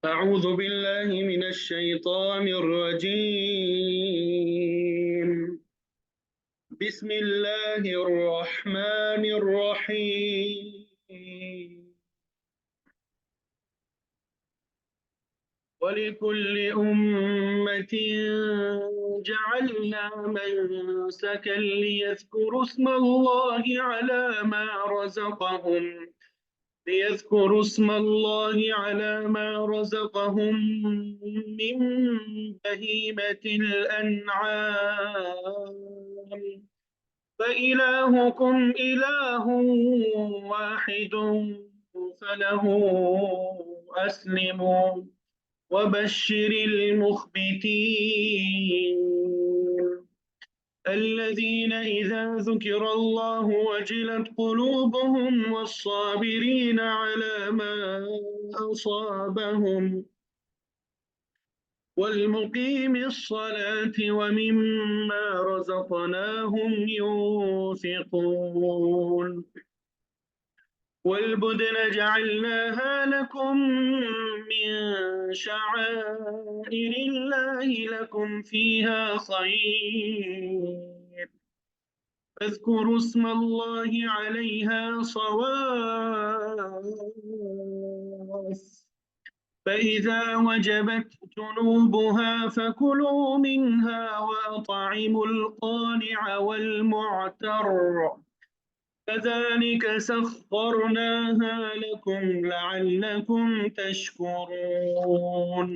أعوذ بالله من الشيطان الرجيم. بسم الله الرحمن الرحيم. ولكل أمة جعلنا منسكا ليذكروا اسم الله على ما رزقهم من بهيمة الأنعام، فإلهكم إله واحد فله أسلموا وبشر المخبتين الذين إذا ذكر الله وجلت قلوبهم والصابرين على ما أصابهم والمقيم الصلاة ومما رزقناهم ينفقون والبدن جعلناها لكم من شعائر الله لكم فيها خير، فاذكروا اسم الله عليها صواف، فإذا وجبت جنوبها فكلوا منها وأطعموا القانع والمعتر، كذلك سخرناها لكم لعلكم تشكرون.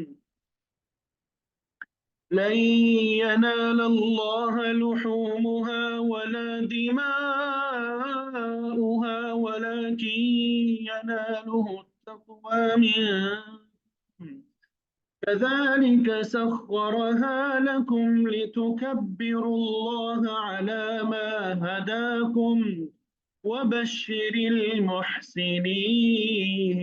لن ينال الله لحومها ولا دماؤها ولكن يناله التقوى منكم، كذلك سخرها لكم لتكبروا الله على ما هداكم وبشر المحسنين.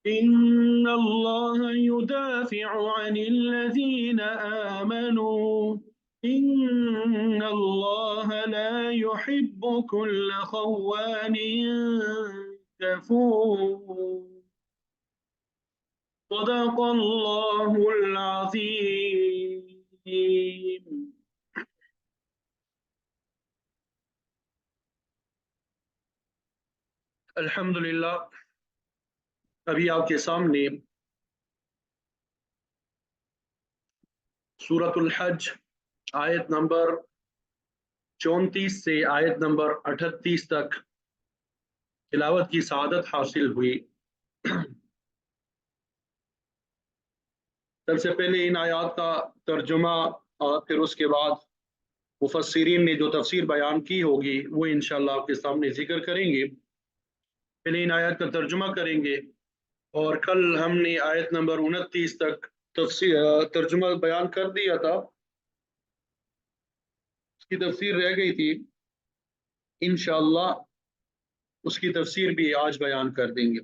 إن الله يدافع عن الذين آمنوا إن الله لا يحب كل خوان كفور. صدق الله العظيم. الحمدللہ، ابھی آپ کے سامنے سورۃ الحج آیت نمبر 34 سے آیت نمبر 38 تک تلاوت کی سعادت حاصل ہوئی۔ سب سے پہلے ان آیات کا ترجمہ اور پھر اس کے بعد مفسرین نے جو تفسیر بیان کی ہوگی وہ انشاءاللہ آپ کے سامنے ذکر کریں گے۔ پہلے ان آیات کا ترجمہ کریں گے، اور کل ہم نے آیت نمبر 29 تک ترجمہ بیان کر دیا تھا، اس کی تفسیر رہ گئی تھی، انشاءاللہ اس کی تفسیر بھی آج بیان کر دیں گے۔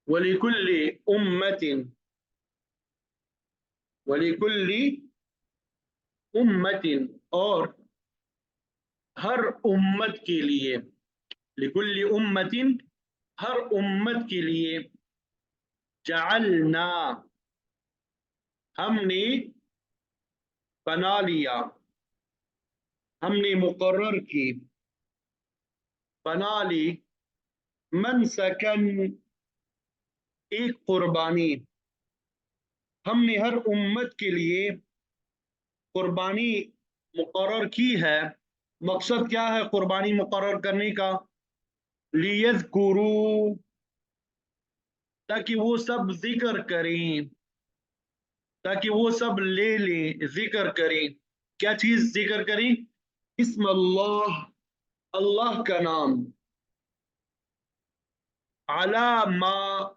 وَلِكُلِّ أُمَّةٍ اور ہر امت کے لیے، لِكُلِّ أُمَّةٍ ہر امت کے لیے، جعلنا ہم نے بنا لیا، ہم نے مقرر کی، بنا لی، منسکن ایک قربانی، ہم نے ہر امت کے لیے قربانی مقرر کی ہے۔ مقصد کیا ہے قربانی مقرر کرنے کا؟ لیذکروا، تاکہ وہ سب ذکر کریں، تاکہ وہ سب لے لیں، ذکر کریں۔ کیا چیز ذکر کریں؟ اسم اللہ، اللہ کا نام، علامہ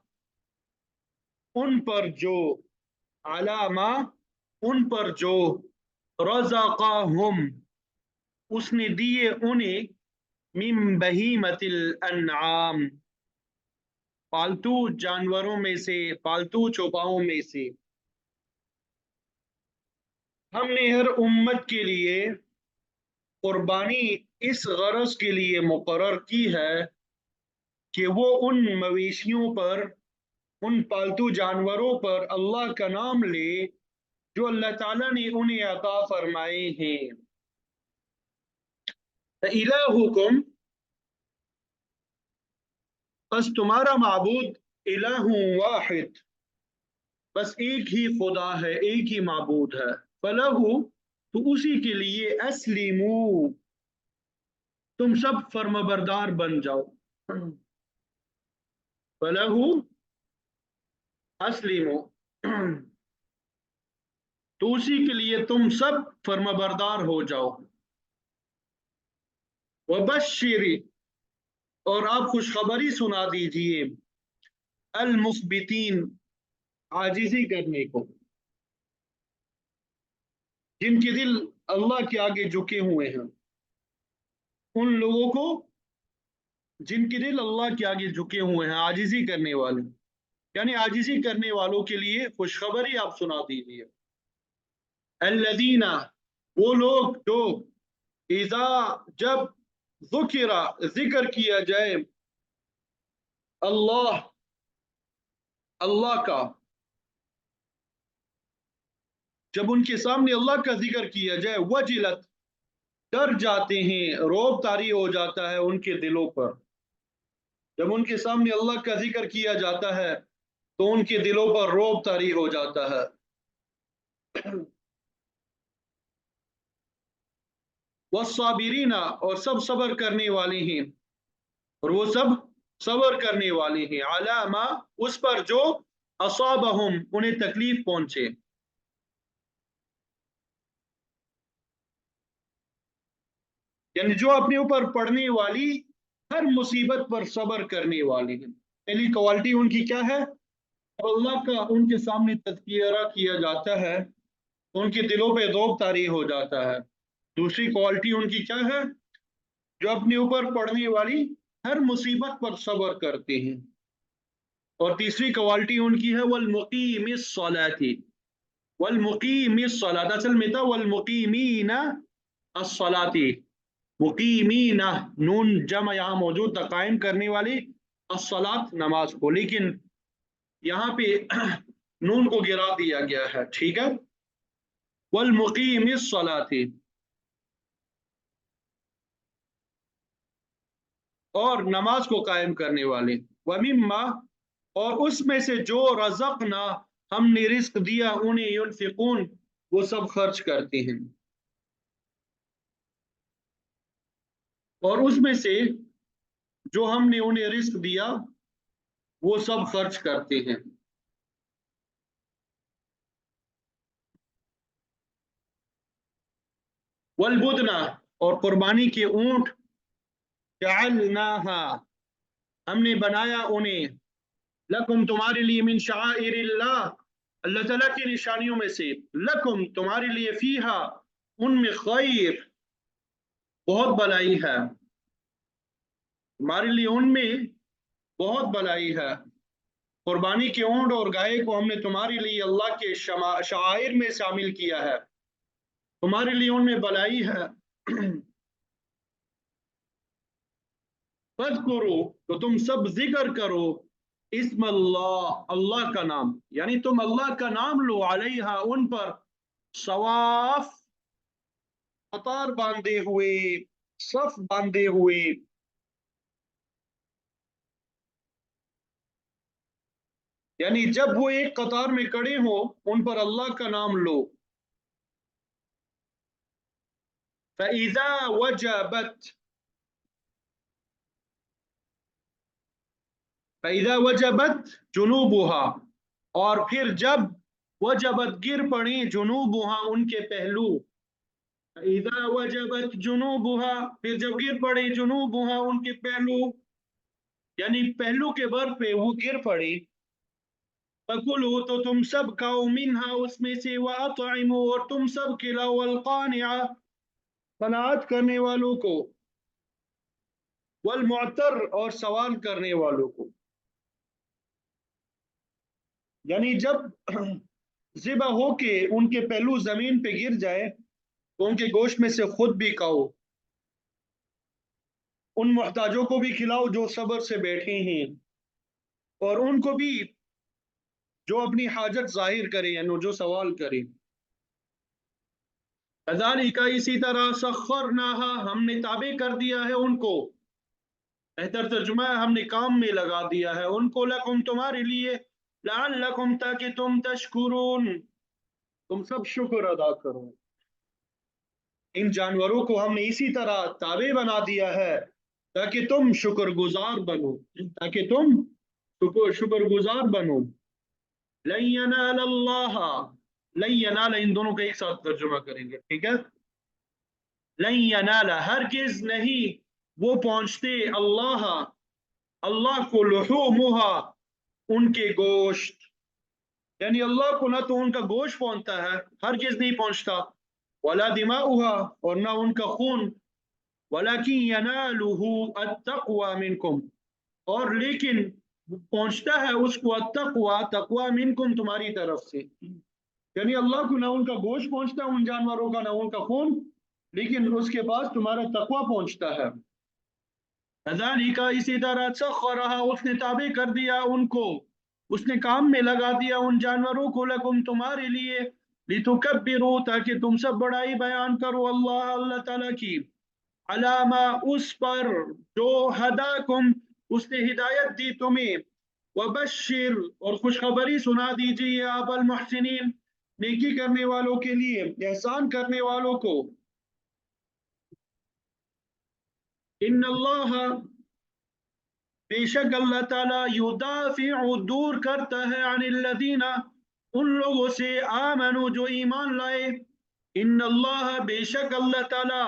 ان پر جو، علامہ ان پر جو، رزقہم اس نے دیے انہیں، من بہیمۃ الانعام پالتو جانوروں میں سے، پالتو چوپاؤں میں سے۔ ہم نے ہر امت کے لیے قربانی اس غرض کے لیے مقرر کی ہے کہ وہ ان مویشیوں پر، ان پالتو جانوروں پر اللہ کا نام لے جو اللہ تعالیٰ نے انہیں عطا فرمائے ہیں۔ الہکم، بس تمہارا معبود، الہ واحد، بس ایک ہی خدا ہے، ایک ہی معبود ہے، فلہ، تو اسی کے لیے اسلمو، تم سب فرمانبردار بن جاؤ، فلہ اسلمو، تو اسی کے لیے تم سب فرمانبردار ہو جاؤ، وبشری، اور آپ خوشخبری سنا دیجئے، المخبتین، عاجزی کرنے کو، جن کے دل اللہ کے آگے جھکے ہوئے ہیں، ان لوگوں کو جن کے دل اللہ کے آگے جھکے ہوئے ہیں، عاجزی کرنے والے، یعنی عاجزی کرنے والوں کے لیے خوشخبری آپ سنا دیجیے۔ الذین، وہ لوگ جو اذا، جب ذکر، ذکر کیا جائے، اللہ، اللہ کا، جب ان کے سامنے اللہ کا ذکر کیا جائے، وجلت، ڈر جاتے ہیں، رعب طاری ہو جاتا ہے ان کے دلوں پر، جب ان کے سامنے اللہ کا ذکر کیا جاتا ہے تو ان کے دلوں پر رعب طاری ہو جاتا ہے۔ والصابرین، اور سب صبر کرنے والے ہیں، اور وہ سب صبر کرنے والے ہیں، علی ما، اس پر جو اصابہم، انہیں تکلیف پہنچے، یعنی جو اپنے اوپر پڑنے والی ہر مصیبت پر صبر کرنے والے ہیں۔ پہلی کوالٹی ان کی کیا ہے؟ اللہ کا ان کے سامنے تذکرہ کیا جاتا ہے تو ان کے دلوں پہ ذوق طاری ہو جاتا ہے۔ دوسری کوالٹی ان کی کیا ہے؟ جو اپنے اوپر پڑنے والی ہر مصیبت پر صبر کرتے ہیں۔ اور تیسری کوالٹی ان کی ہے والمقیم الصلاۃ، والمقیم الصلاۃ، اصل میں تھا والمقیمین الصلاۃ، مقیمین، نون جمع یہاں موجود تھا، قائم کرنے والی، الصلاۃ، نماز کو، لیکن یہاں پہ نون کو گرا دیا گیا ہے، ٹھیک ہے، والمقیم الصلاۃ، اور نماز کو قائم کرنے والے، ومما، اور اس میں سے جو رزقنا، ہم نے رزق دیا انہیں، ينفقون، وہ سب خرچ کرتے ہیں، اور اس میں سے جو ہم نے انہیں رزق دیا وہ سب خرچ کرتے ہیں۔ والبدنا، اور قربانی کے اونٹ، جعلناہا، ہم نے بنایا انہیں، لکم، تمہارے لیے، من شعائر اللہ، اللہ تعالیٰ کی نشانیوں میں سے، لکم، تمہارے لیے، فیہا، ان میں، خیر، بہت بلائی ہے، تمہارے لیے ان میں بہت بلائی ہے، قربانی کے اونٹ اور گائے کو ہم نے تمہارے لیے اللہ کے شعائر میں شامل کیا ہے، تمہارے لیے ان میں بلائی ہے۔ فَاذْكُرُوا، تو تم سب ذکر کرو، اسم اللہ، اللہ کا نام، یعنی تم اللہ کا نام لو، علیہا، ان پر، صواف، قطار باندھے ہوئے، صف باندھے ہوئے، یعنی جب وہ ایک قطار میں کھڑے ہوں ان پر اللہ کا نام لو۔ فَإِذَا وَجَبَتْ، فَإِذَا وَجَبَتْ جُنُوبُهَا، اور پھر جب وجبت، گر پڑیں، جنوبها، ان کے پہلو، فَإِذَا وَجَبَتْ جُنُوبُهَا، پھر جب گر پڑے، جنوبها، ان کے پہلو، یعنی پہلو کے بر پہ وہ گر پڑے، فَكُلُوا، تو تم سب کھاؤ، مِنْهَا، اس میں سے، وَأَطْعِمُوا، اور تم سب کھلاؤ، الْقَانِعَ، قناعت کرنے والوں کو، والمعتر، اور سوال کرنے والوں کو، یعنی جب ذبح ہو کے ان کے پہلو زمین پہ گر جائے تو ان کے گوشت میں سے خود بھی کھاؤ، उन मोहताजों को भी खिलाओ जो सब्र से बैठे हैं, और उनको भी जो अपनी हाजत जाहिर करे, यानी जो सवाल करे। कज़ालिका, इसी तरह, सख्खरनाहा, हमने ताबे कर दिया है उनको, बेहतर तर्जुमा है हमने काम में लगा दिया है उनको, लकुम, तुम्हारे लिए, लअल्लकुम, ताकि तुम, तशकुरून, तुम सब शुक्र अदा करो। इन जानवरों को हमने इसी तरह ताबे बना दिया है ताकि तुम शुक्रगुजार बनो, ताकि तुम शुक्रगुजार बनो। लन यनाल अल्लाह, लन यनाल, इन दोनों का एक साथ तर्जुमा करेंगे, ठीक है। लन यनाल, हरगिज नहीं वो पहुंचते, अल्लाह, अल्लाह को, लुहूमुहा, उनके गोश्त, यानी अल्लाह को ना तो उनका गोश्त पहुंचता है, हरगिज नहीं पहुंचता, वला दिमाउहा, और ना उनका खून, वलाकिन यनालुहु अत्तक़वा मिनकुम, और लेकिन पहुंचता है उसको अत्तक़वा, तक़वा, मिनकुम, तुम्हारी तरफ से। यानी अल्लाह को ना उनका गोश्त पहुंचता उन जानवरों का, ना उनका खून, लेकिन उसके पास तुम्हारा तक़वा पहुंचता है। कज़ालिका, इसी तरह, सख्खरहा, उसने ताबे कर दिया उनको, उसने काम में लगा दिया उन जानवरों को, लकुम, तुम्हारे लिए, लितुकब्बिरू, ताकि तुम सब बड़ाई बयान करो, अल्लाह, अल्लाह ताला की, अलामा, उस पर, जो, हदाकुम, उसने हिदायत दी तुम्हें, वबश्शिर, और खुशखबरी सुना दीजिए आप, अल मुहसिनीन, नेकी करने वालों के लिए, एहसान करने वालों को। इन्नल्लाह, बेशक अल्लाह ताला, युदाफिउ, दूर करता है, अनिल्लज़ीना, उन लोगों से, आमनु, जो ईमान लाए। इन्नल्लाह, बेशक अल्लाह ताला,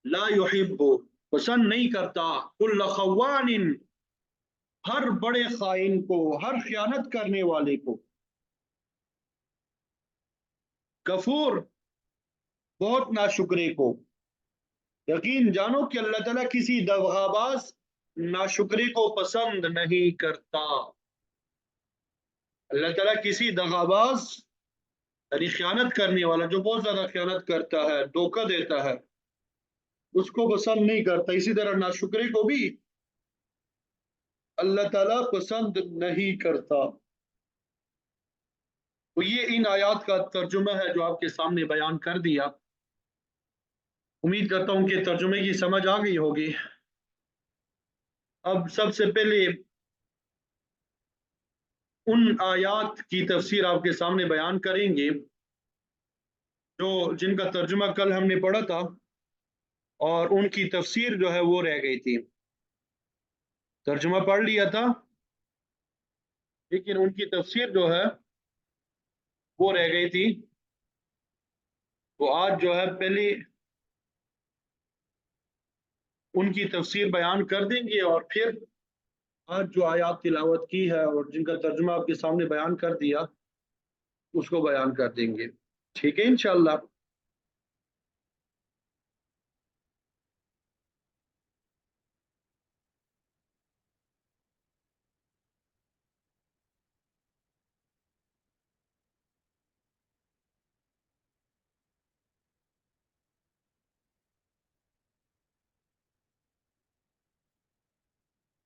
ला युहिब्बु, पसंद नहीं करता, कुल्ल खव्वानिन, हर बड़े खाइन को, हर खयानत करने वाले को, कफूर, बहुत नाशुक्रे को। यकीन जानो कि अल्लाह ताला किसी दगाबाज नाशुक्रे को पसंद नहीं करता। अल्लाह ताला किसी दगाबाज, यानी खयानत करने वाला, जो बहुत ज्यादा खयानत करता है, धोखा देता है, उसको पसंद नहीं करता। इसी तरह नाशुक्रे को भी अल्लाह ताला पसंद नहीं करता। तो ये इन आयात का तर्जुमा है जो आपके सामने बयान कर दिया। उम्मीद करता हूँ कि तर्जुमे की समझ आ गई होगी। अब सबसे पहले उन आयात की तफसीर आपके सामने बयान करेंगे जो जिनका तर्जुमा कल हमने पढ़ा था, और उनकी तफसीर जो है वो रह गई थी। तर्जुमा पढ़ लिया था, लेकिन उनकी तफसीर जो है वो रह गई थी। तो आज जो है पहले उनकी तफसीर बयान कर देंगे, और फिर आज जो आयात तिलावत की है और जिनका तर्जुमा आपके सामने बयान कर दिया, उसको बयान कर देंगे, ठीक है इंशाअल्लाह।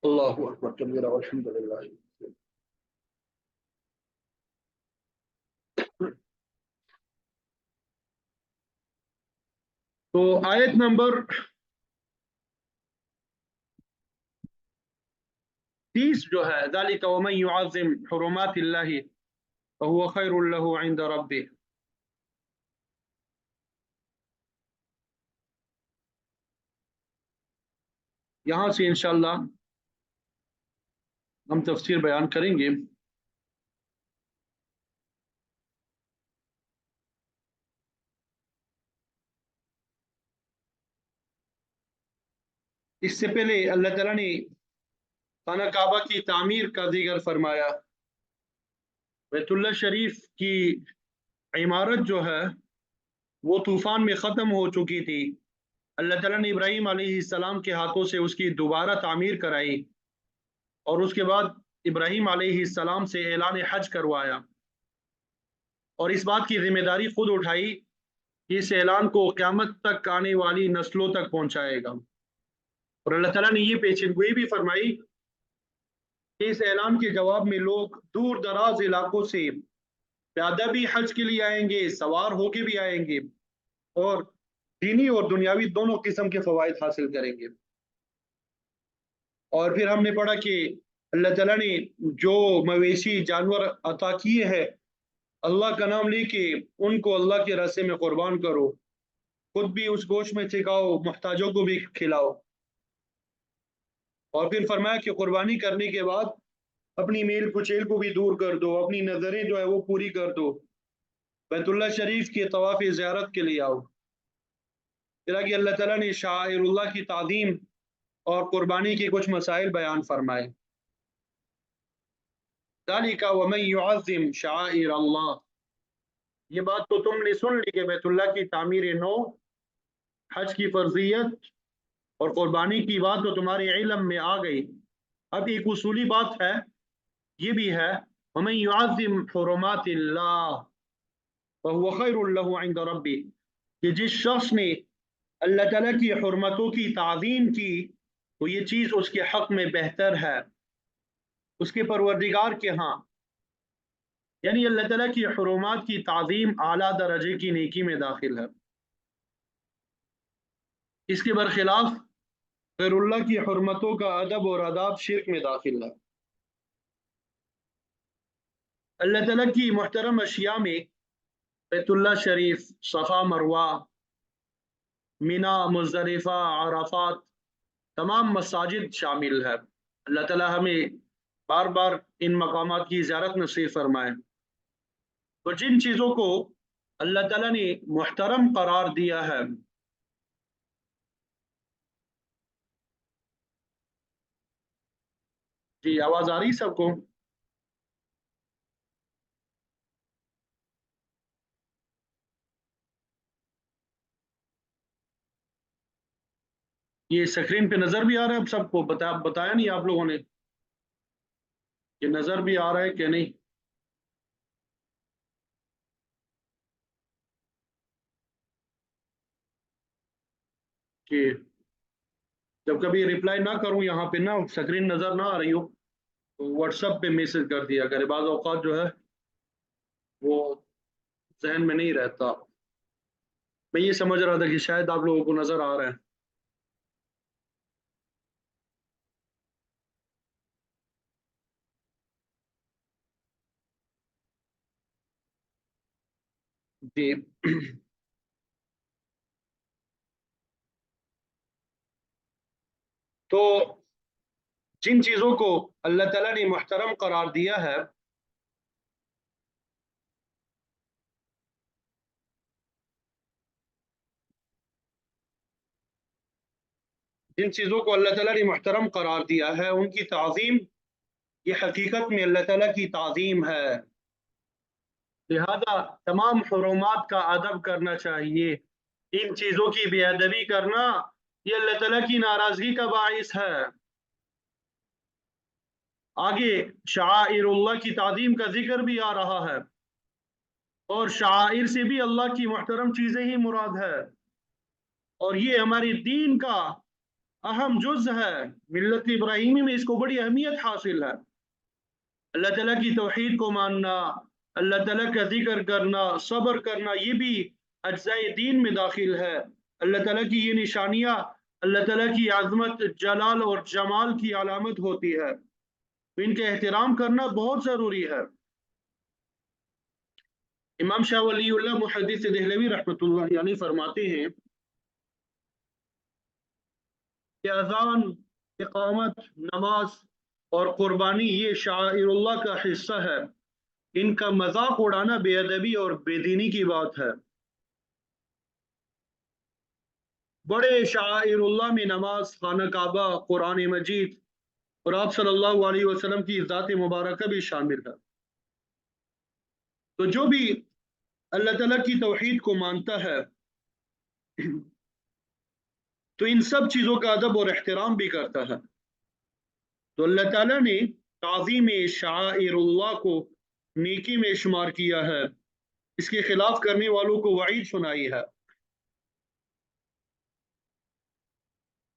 अल्लाहु अकबर, कबीरा, अल्हम्दुलिल्लाह। तो आयत नंबर 30 जो है, ज़ालिका वमन युअज़्ज़िम हुरुमातिल्लाहि फहुव खैरुल लहू इंद रब्बिह, यहाँ से इंशाअल्लाह हम तफसीर बयान करेंगे। इससे पहले अल्लाह ताला ने खाना काबा की तामीर का जिक्र फरमाया। बैतुल्लाह शरीफ की इमारत जो है वो तूफान में ख़त्म हो चुकी थी। अल्लाह ताला ने इब्राहीम अलैहिस्सलाम के हाथों से उसकी दोबारा तामीर कराई, और उसके बाद इब्राहीम अलैहिस्सलाम से ऐलान हज करवाया, और इस बात की जिम्मेदारी खुद उठाई कि इस ऐलान को क़यामत तक आने वाली नस्लों तक पहुंचाएगा। اور اللہ ताला ने ये पेशिनगोई भी फरमाई कि इस ऐलान के जवाब में लोग दूर दराज इलाकों से प्यादा भी हज के लिए आएंगे, सवार होके भी आएंगे और दीनी और दुनियावी दोनों किस्म के फवायद हासिल करेंगे। और फिर हमने पढ़ा कि अल्लाह ताला ने जो मवेशी जानवर अता किए हैं, अल्लाह का नाम लेके उनको अल्लाह के रास्ते में कुर्बान करो, खुद भी उस गोश्त में से खाओ, मुहताजों को भी खिलाओ। और फिर फरमाया कि कुर्बानी करने के बाद अपनी मेल कुचेल को भी दूर कर दो, अपनी नजरें जो है वो पूरी कर दो, बैतुल्लाह शरीफ के तवाफ ज़ियारत के लिए आओ। फिर आगे अल्लाह ताला ने शाइरुल्लाह की तादीम और कुर्बानी के कुछ मसाइल बयान फरमाए। ज़ालिका वमन युअज़्ज़िम शाइर अल्लाह, ये बात तो तुमने सुन ली कि बैतुल्लाह की तामीर नौ, हज की फर्जियत और कुर्बानी की बात तो तुम्हारे इल्म में आ गई। अब एक उसूली बात है, ये भी है, वमन युअज़्ज़िम हुरुमातिल्लाह फहुव खैरुल लहु इंद रब्बी, कि जिस शख्स ने अल्लाह ताला की हुर्मतों की ताज़ीम की तो ये चीज़ उसके हक में बेहतर है उसके परवरदिगार के यहाँ। यानी अल्लाह ताला की हुर्मत की ताज़ीम आला दर्जे की नेकी में दाखिल है। इसके बरखिलाफ गैरुल्लाह की हुर्मतों का अदब और आदाब शिर्क में दाखिल है। अल्लाह ताला की मुहतरम अशिया में बैतुल्लाह शरीफ, सफ़ा मरवा, मीना, मुज़दलिफ़ा, अराफात, तमाम मसाजिद शामिल है। अल्लाह ताला हमें बार बार इन मकामात की ज़ियारत नसीब फरमाए। तो जिन चीज़ों को अल्लाह ताला ने मुहतरम करार दिया है, जी आवाज़ आ रही सबको? ये स्क्रीन पे नज़र भी आ रहा है अब सबको? बताया नहीं आप लोगों ने कि नज़र भी आ रहा है कि नहीं? कि जब कभी रिप्लाई ना करूं यहाँ पे ना स्क्रीन नज़र ना आ रही हो तो व्हाट्सएप पे मैसेज कर दिया करे, बाज़ औक़ात जो है वो जहन में नहीं रहता। मैं ये समझ रहा था कि शायद आप लोगों को नज़र आ रहा है। जी तो जिन चीज़ों को अल्लाह ताला ने मुहतरम करार दिया है, जिन चीज़ों को अल्लाह ताला ने मुहतरम करार दिया है उनकी ताज़ीम ये हकीकत में अल्लाह ताला की ताज़ीम है। लिहाजा तमाम हुरूमात का अदब करना चाहिए। इन चीज़ों की बेअदबी करना ये अल्लाह ताला की नाराज़गी का बाइस है। आगे शाइरुल्लाह की ताज़ीम का जिक्र भी आ रहा है और शाइर से भी अल्लाह की मुहतरम चीज़ें ही मुराद है और ये हमारे दीन का अहम जुज़ है। मिल्लत इब्राहीमी में इसको बड़ी अहमियत हासिल है। अल्लाह ताला की तौहीद को मानना, अल्लाह ताला का जिक्र करना, सब्र करना, ये भी अज्ज़ाए दीन में दाखिल है। अल्लाह ताला की ये निशानियाँ अल्लाह ताला की आज़मत, जलाल और जमाल की अलामत होती है, तो इनका एहतराम करना बहुत ज़रूरी है। इमाम शाह वलीउल्लाह मुहद्दिस देहलवी रहमतुल्लाह अलैह फरमाते हैं कि अज़ान, इक़ामत, नमाज और कुर्बानी ये शाइरुल्लाह का हिस्सा है। इनका मजाक उड़ाना बेअदबी और बेदीनी की बात है। बड़े शाइरुल्लाह में नमाज, खाना काबा, कुरान मजीद और आप सल्लल्लाहु अलैहि वसल्लम की ज़ात मुबारक भी शामिल है। तो जो भी अल्लाह ताला की तौहीद को मानता है तो इन सब चीज़ों का अदब और एहतराम भी करता है। तो अल्लाह ताला ने ताज़ीम शाइरुल्लाह को नेकी में शुमार किया है, इसके खिलाफ करने वालों को वईद सुनाई है।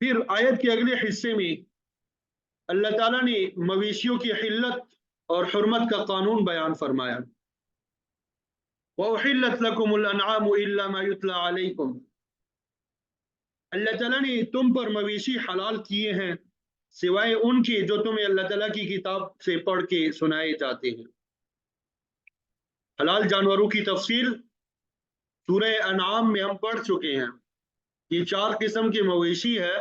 फिर आयत के अगले हिस्से में अल्लाह ताला ने मवेशियों की हिल्लत और हुर्मत का कानून बयान फरमाया। वउहिल्लत लकुमुल अनआमु इल्ला मा युतला अलैकुम, अल्लाह ताला ने तुम पर मवेशी हलाल किए हैं सिवाय उनके जो तुम्हें अल्लाह ताला की किताब से पढ़ के सुनाए जाते हैं। हलाल जानवरों की तफसील सूरह अनआम में हम पढ़ चुके हैं। ये 4 किस्म के मवेशी है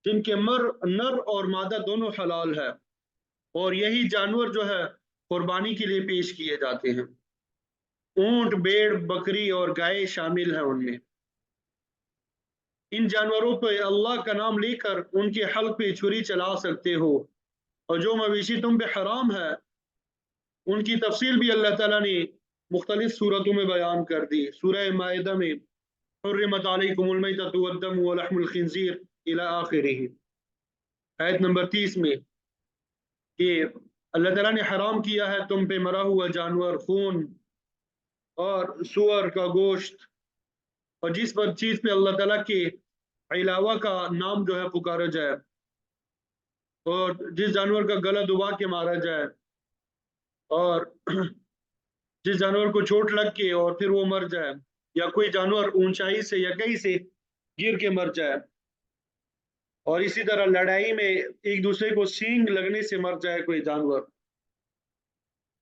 जिनके नर और मादा दोनों हलाल है, और यही जानवर जो है कुर्बानी के लिए पेश किए जाते हैं। ऊंट, भेड़, बकरी और गाय शामिल है उनमें। इन जानवरों पर अल्लाह का नाम लेकर उनके हल्क पे छुरी चला सकते हो, और जो मवेशी तुम पे हराम है उनकी तफसील भी अल्लाह ताला ने मुख्तलिफ सूरतों में बयान कर दी। सूरह माइदा में हुर्रिमत अलैकुमुल मैततु वद्दमु व लहमुल खिंजीर इला आखिरिह, आयत नंबर 30 में कि अल्लाह ताला ने हराम किया है तुम पे मरा हुआ जानवर, खून और सूअर का गोश्त, और जिस पर चीज पे अल्लाह ताला के अलावा का नाम जो है पुकारा जाए, और जिस जानवर का गला दुबा के मारा जाए, और जिस जानवर को चोट लग के और फिर वो मर जाए, या कोई जानवर ऊंचाई से या कहीं से गिर के मर जाए, और इसी तरह लड़ाई में एक दूसरे को सींग लगने से मर जाए कोई जानवर,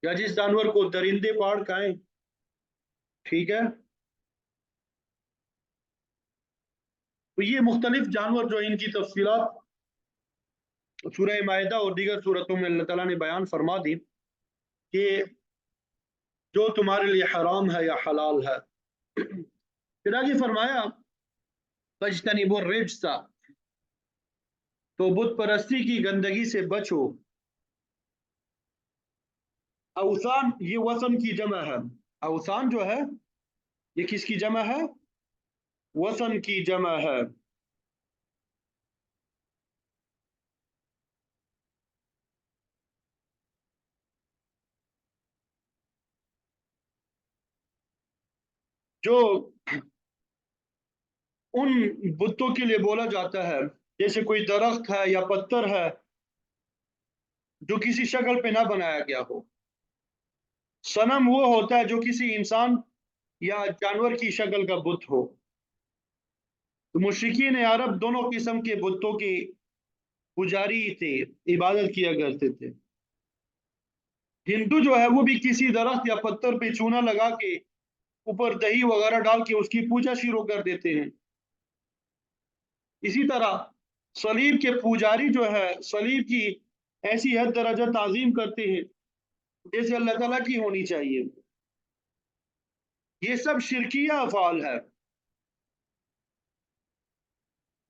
या जिस जानवर को दरिंदे पाड़ खाएं, ठीक है। तो ये मुख्तलिफ जानवर जो इनकी तफसीलात सूरह माइदा और दीगर सूरतों में अल्लाह ताला ने बयान फरमा दी कि जो तुम्हारे लिए हराम है या हलाल है। फिर आगे फरमाया फज्तनिबुर रिज्सा, तो बुत परस्ती की गंदगी से बचो। अवसान ये वसन की जमा है, अवसान जो है ये किसकी जमा है? वसन की जमा है। जो उन बुतों के लिए बोला जाता है, जैसे कोई दरख्त है या पत्थर है जो किसी शक्ल पे ना बनाया गया हो। सनम वो होता है जो किसी इंसान या जानवर की शक्ल का बुत हो। तो मुशरिकीन अरब दोनों किस्म के बुतों की पुजारी थे, इबादत किया करते थे। हिंदू जो है वो भी किसी दरख्त या पत्थर पे चूना लगा के ऊपर दही वगैरह डाल के उसकी पूजा शुरू कर देते हैं। इसी तरह सलीब के पुजारी जो है सलीब की ऐसी हद दर्जा ताजीम करते हैं जैसे अल्लाह ताला की होनी चाहिए। ये सब शिरकिया अफाल है।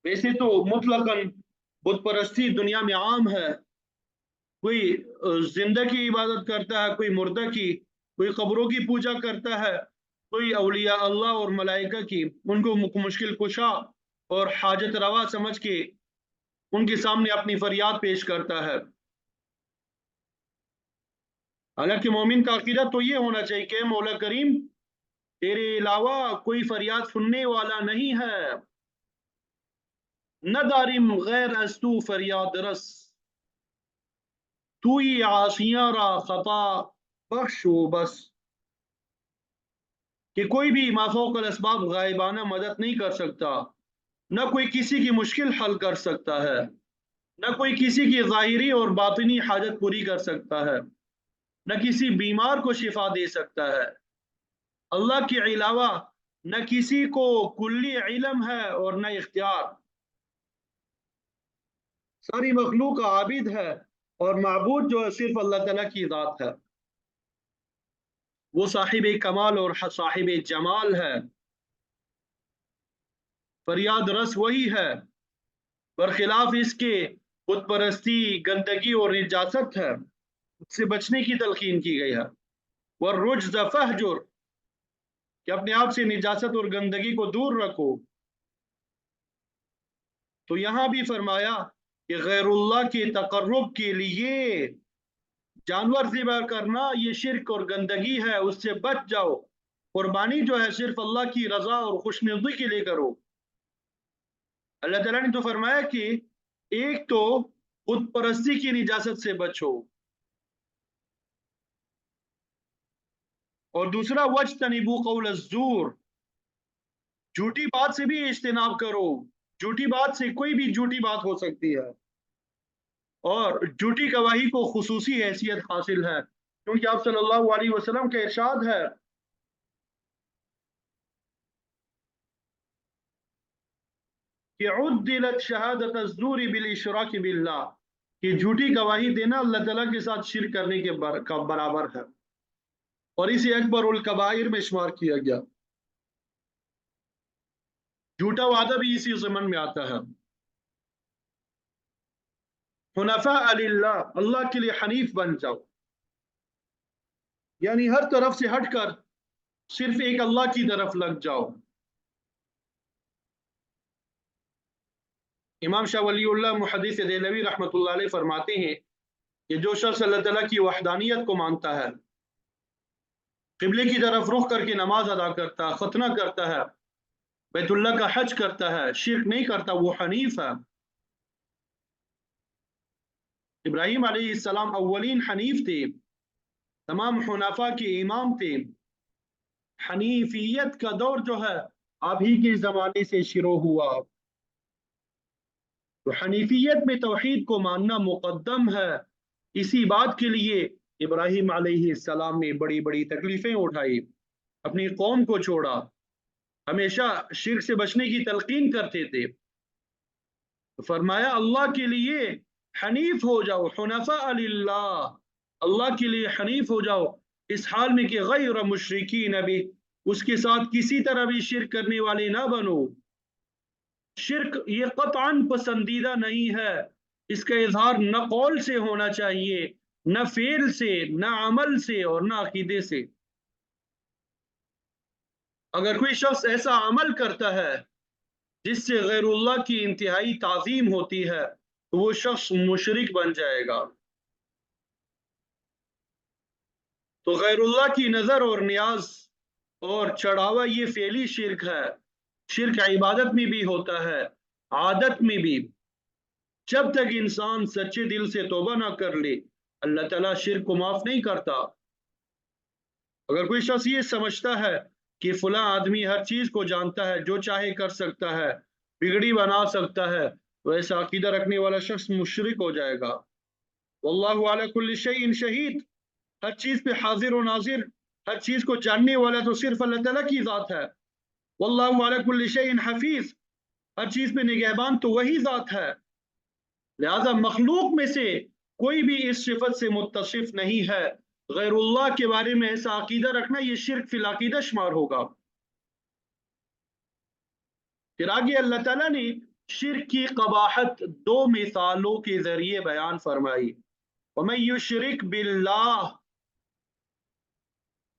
वैसे तो मुतलकन बुत परस्ती दुनिया में आम है। कोई जिंदा की इबादत करता है, कोई मुर्दा की, कोई कब्रों की पूजा करता है, कोई अलिया अल्लाह और मलाइका की, उनको मुश्किल कुशा और हाजत रवा समझ के उनके सामने अपनी फरियाद पेश करता है। हालांकि मोमिन का अकीदा तो ये होना चाहिए कि मौला करीम तेरे अलावा कोई फरियाद सुनने वाला नहीं है। न दारिम गैर अस्तु फरियाद रस, तू ही आसियां रा खता बख्श हो बस। कि कोई भी माफौकल असबाब गायबाना मदद नहीं कर सकता, न कोई किसी की मुश्किल हल कर सकता है, न कोई किसी की ज़ाहिरी और बातिनी हाजत पूरी कर सकता है, न किसी बीमार को शिफा दे सकता है। अल्लाह के अलावा न किसी को कुल्ली इल्म है और न इख्तियार। सारी मखलूक आबिद है और माबूद जो है सिर्फ अल्लाह ताला की ज़ात है। वो साहिब कमाल और साहिब जमाल है। फरियाद रस वही है, बरखिलाफ इसके बुत परस्ती गंदगी और निजासत है, उससे बचने की तलकीन की गई है। वरुज्ज़ फहजुर, कि अपने आप से निजासत और गंदगी को दूर रखो। तो यहां भी फरमाया कि गैरुल्लाह के तकर्रुब के लिए जानवर ज़िबह करना ये शिरक और गंदगी है, उससे बच जाओ। कुर्बानी जो है सिर्फ अल्लाह की रजा और खुशनुदी के लिए करो। اللہ ताला ने तो फरमाया कि एक तो खुद परस्ती की निजात से बचो, और दूसरा वज्तनिबू कौल ज़ूर, झूठी बात से भी इज्तिनाब करो। झूठी बात से कोई भी झूठी बात हो सकती है, और झूठी गवाही को खुसूसी हैसियत हासिल है, क्योंकि आप सल्लल्लाहु अलैहि वसल्लम का इरशाद है कि उद्दिलत शहादत अज़्ज़ूरी बिल इशराक बिल्लाह, कि झूठी गवाही देना अल्लाह ताला के साथ शिर्क करने के बराबर है, और इसे अकबरुल कबाइर में शुमार किया गया। झूठा वादा भी इसी ज़मन में आता है। हुनफा लिल्लाह, अल्लाह के लिए हनीफ बन जाओ, यानी हर तरफ से हटकर सिर्फ एक अल्लाह की तरफ लग जाओ। इमाम शाह वलीउल्लाह मुहद्दिस देहलवी रहमतुल्लाह अलैह फरमाते हैं कि जो शख्स अल्लाह ताला की वहदानियत को मानता है, क़िबले की तरफ रुख करके नमाज अदा करता है, खतना करता है, बैतुल्लाह का हज करता है, शिर्क नहीं करता, वो हनीफ है। इब्राहीम अलैहिस्सलाम अव्वलीन हनीफ थे, तमाम हुनफा के इमाम थे। हनीफियत का दौर जो है आप ही के ज़माने से शुरू हुआ। तो हनीफियत में तौहीद को मानना मुकद्दम है। इसी बात के लिए इब्राहीम अलैहिस्सलाम ने बड़ी बड़ी तकलीफें उठाई, अपनी कौम को छोड़ा, हमेशा शिर्क से बचने की तलकीन करते थे। तो फरमाया अल्लाह के लिए हनीफ हो जाओ, हुनफा लिल्लाह, अल्लाह के लिए हनीफ हो जाओ, इस हाल में कि गैर मुशरिकीन, भी उसके साथ किसी तरह भी शिर्क करने वाले ना बनो। शिर्क ये कतअन पसंदीदा नहीं है, इसका इजहार न कौल से होना चाहिए, न फेल से, न अमल से, और न अकीदे से। अगर कोई शख्स ऐसा अमल करता है जिससे गैरुल्लाह की इंतहाई ताजीम होती है, तो वो शख्स मुशरिक बन जाएगा। तो गैरुल्लाह की नजर और नियाज और चढ़ावा ये फेली शिर्क है। शिर्क इबादत में भी होता है, आदत में भी। जब तक इंसान सच्चे दिल से तौबा ना कर ले, अल्लाह ताला शिर्क को माफ नहीं करता। अगर कोई शख्स ये समझता है कि फला आदमी हर चीज को जानता है, जो चाहे कर सकता है, बिगड़ी बना सकता है, तो ऐसा अकीदा रखने वाला शख्स मुशरिक हो जाएगा। वल्लाहु अला कुल्लि शैइन शहीद, हर चीज पे हाजिर और नाजिर, हर चीज को जानने वाला तो सिर्फ अल्लाह ताला की जात है। वल्लाहु अला कुल्लि शैइन हफीज, हर चीज पे निगहबान तो वही जात है। लिहाजा मखलूक में से कोई भी इस सिफत से मुत्तसिफ नहीं है। गैरुल्लाह के बारे में ऐसा अकीदा रखना ये शिर्क फिल अकीदा शुमार होगा। फिर आगे अल्लाह ताला ने शिर्क की कबाहत दो मिसालों के जरिए बयान फरमाई। वमन युशरिक बिल्लाह,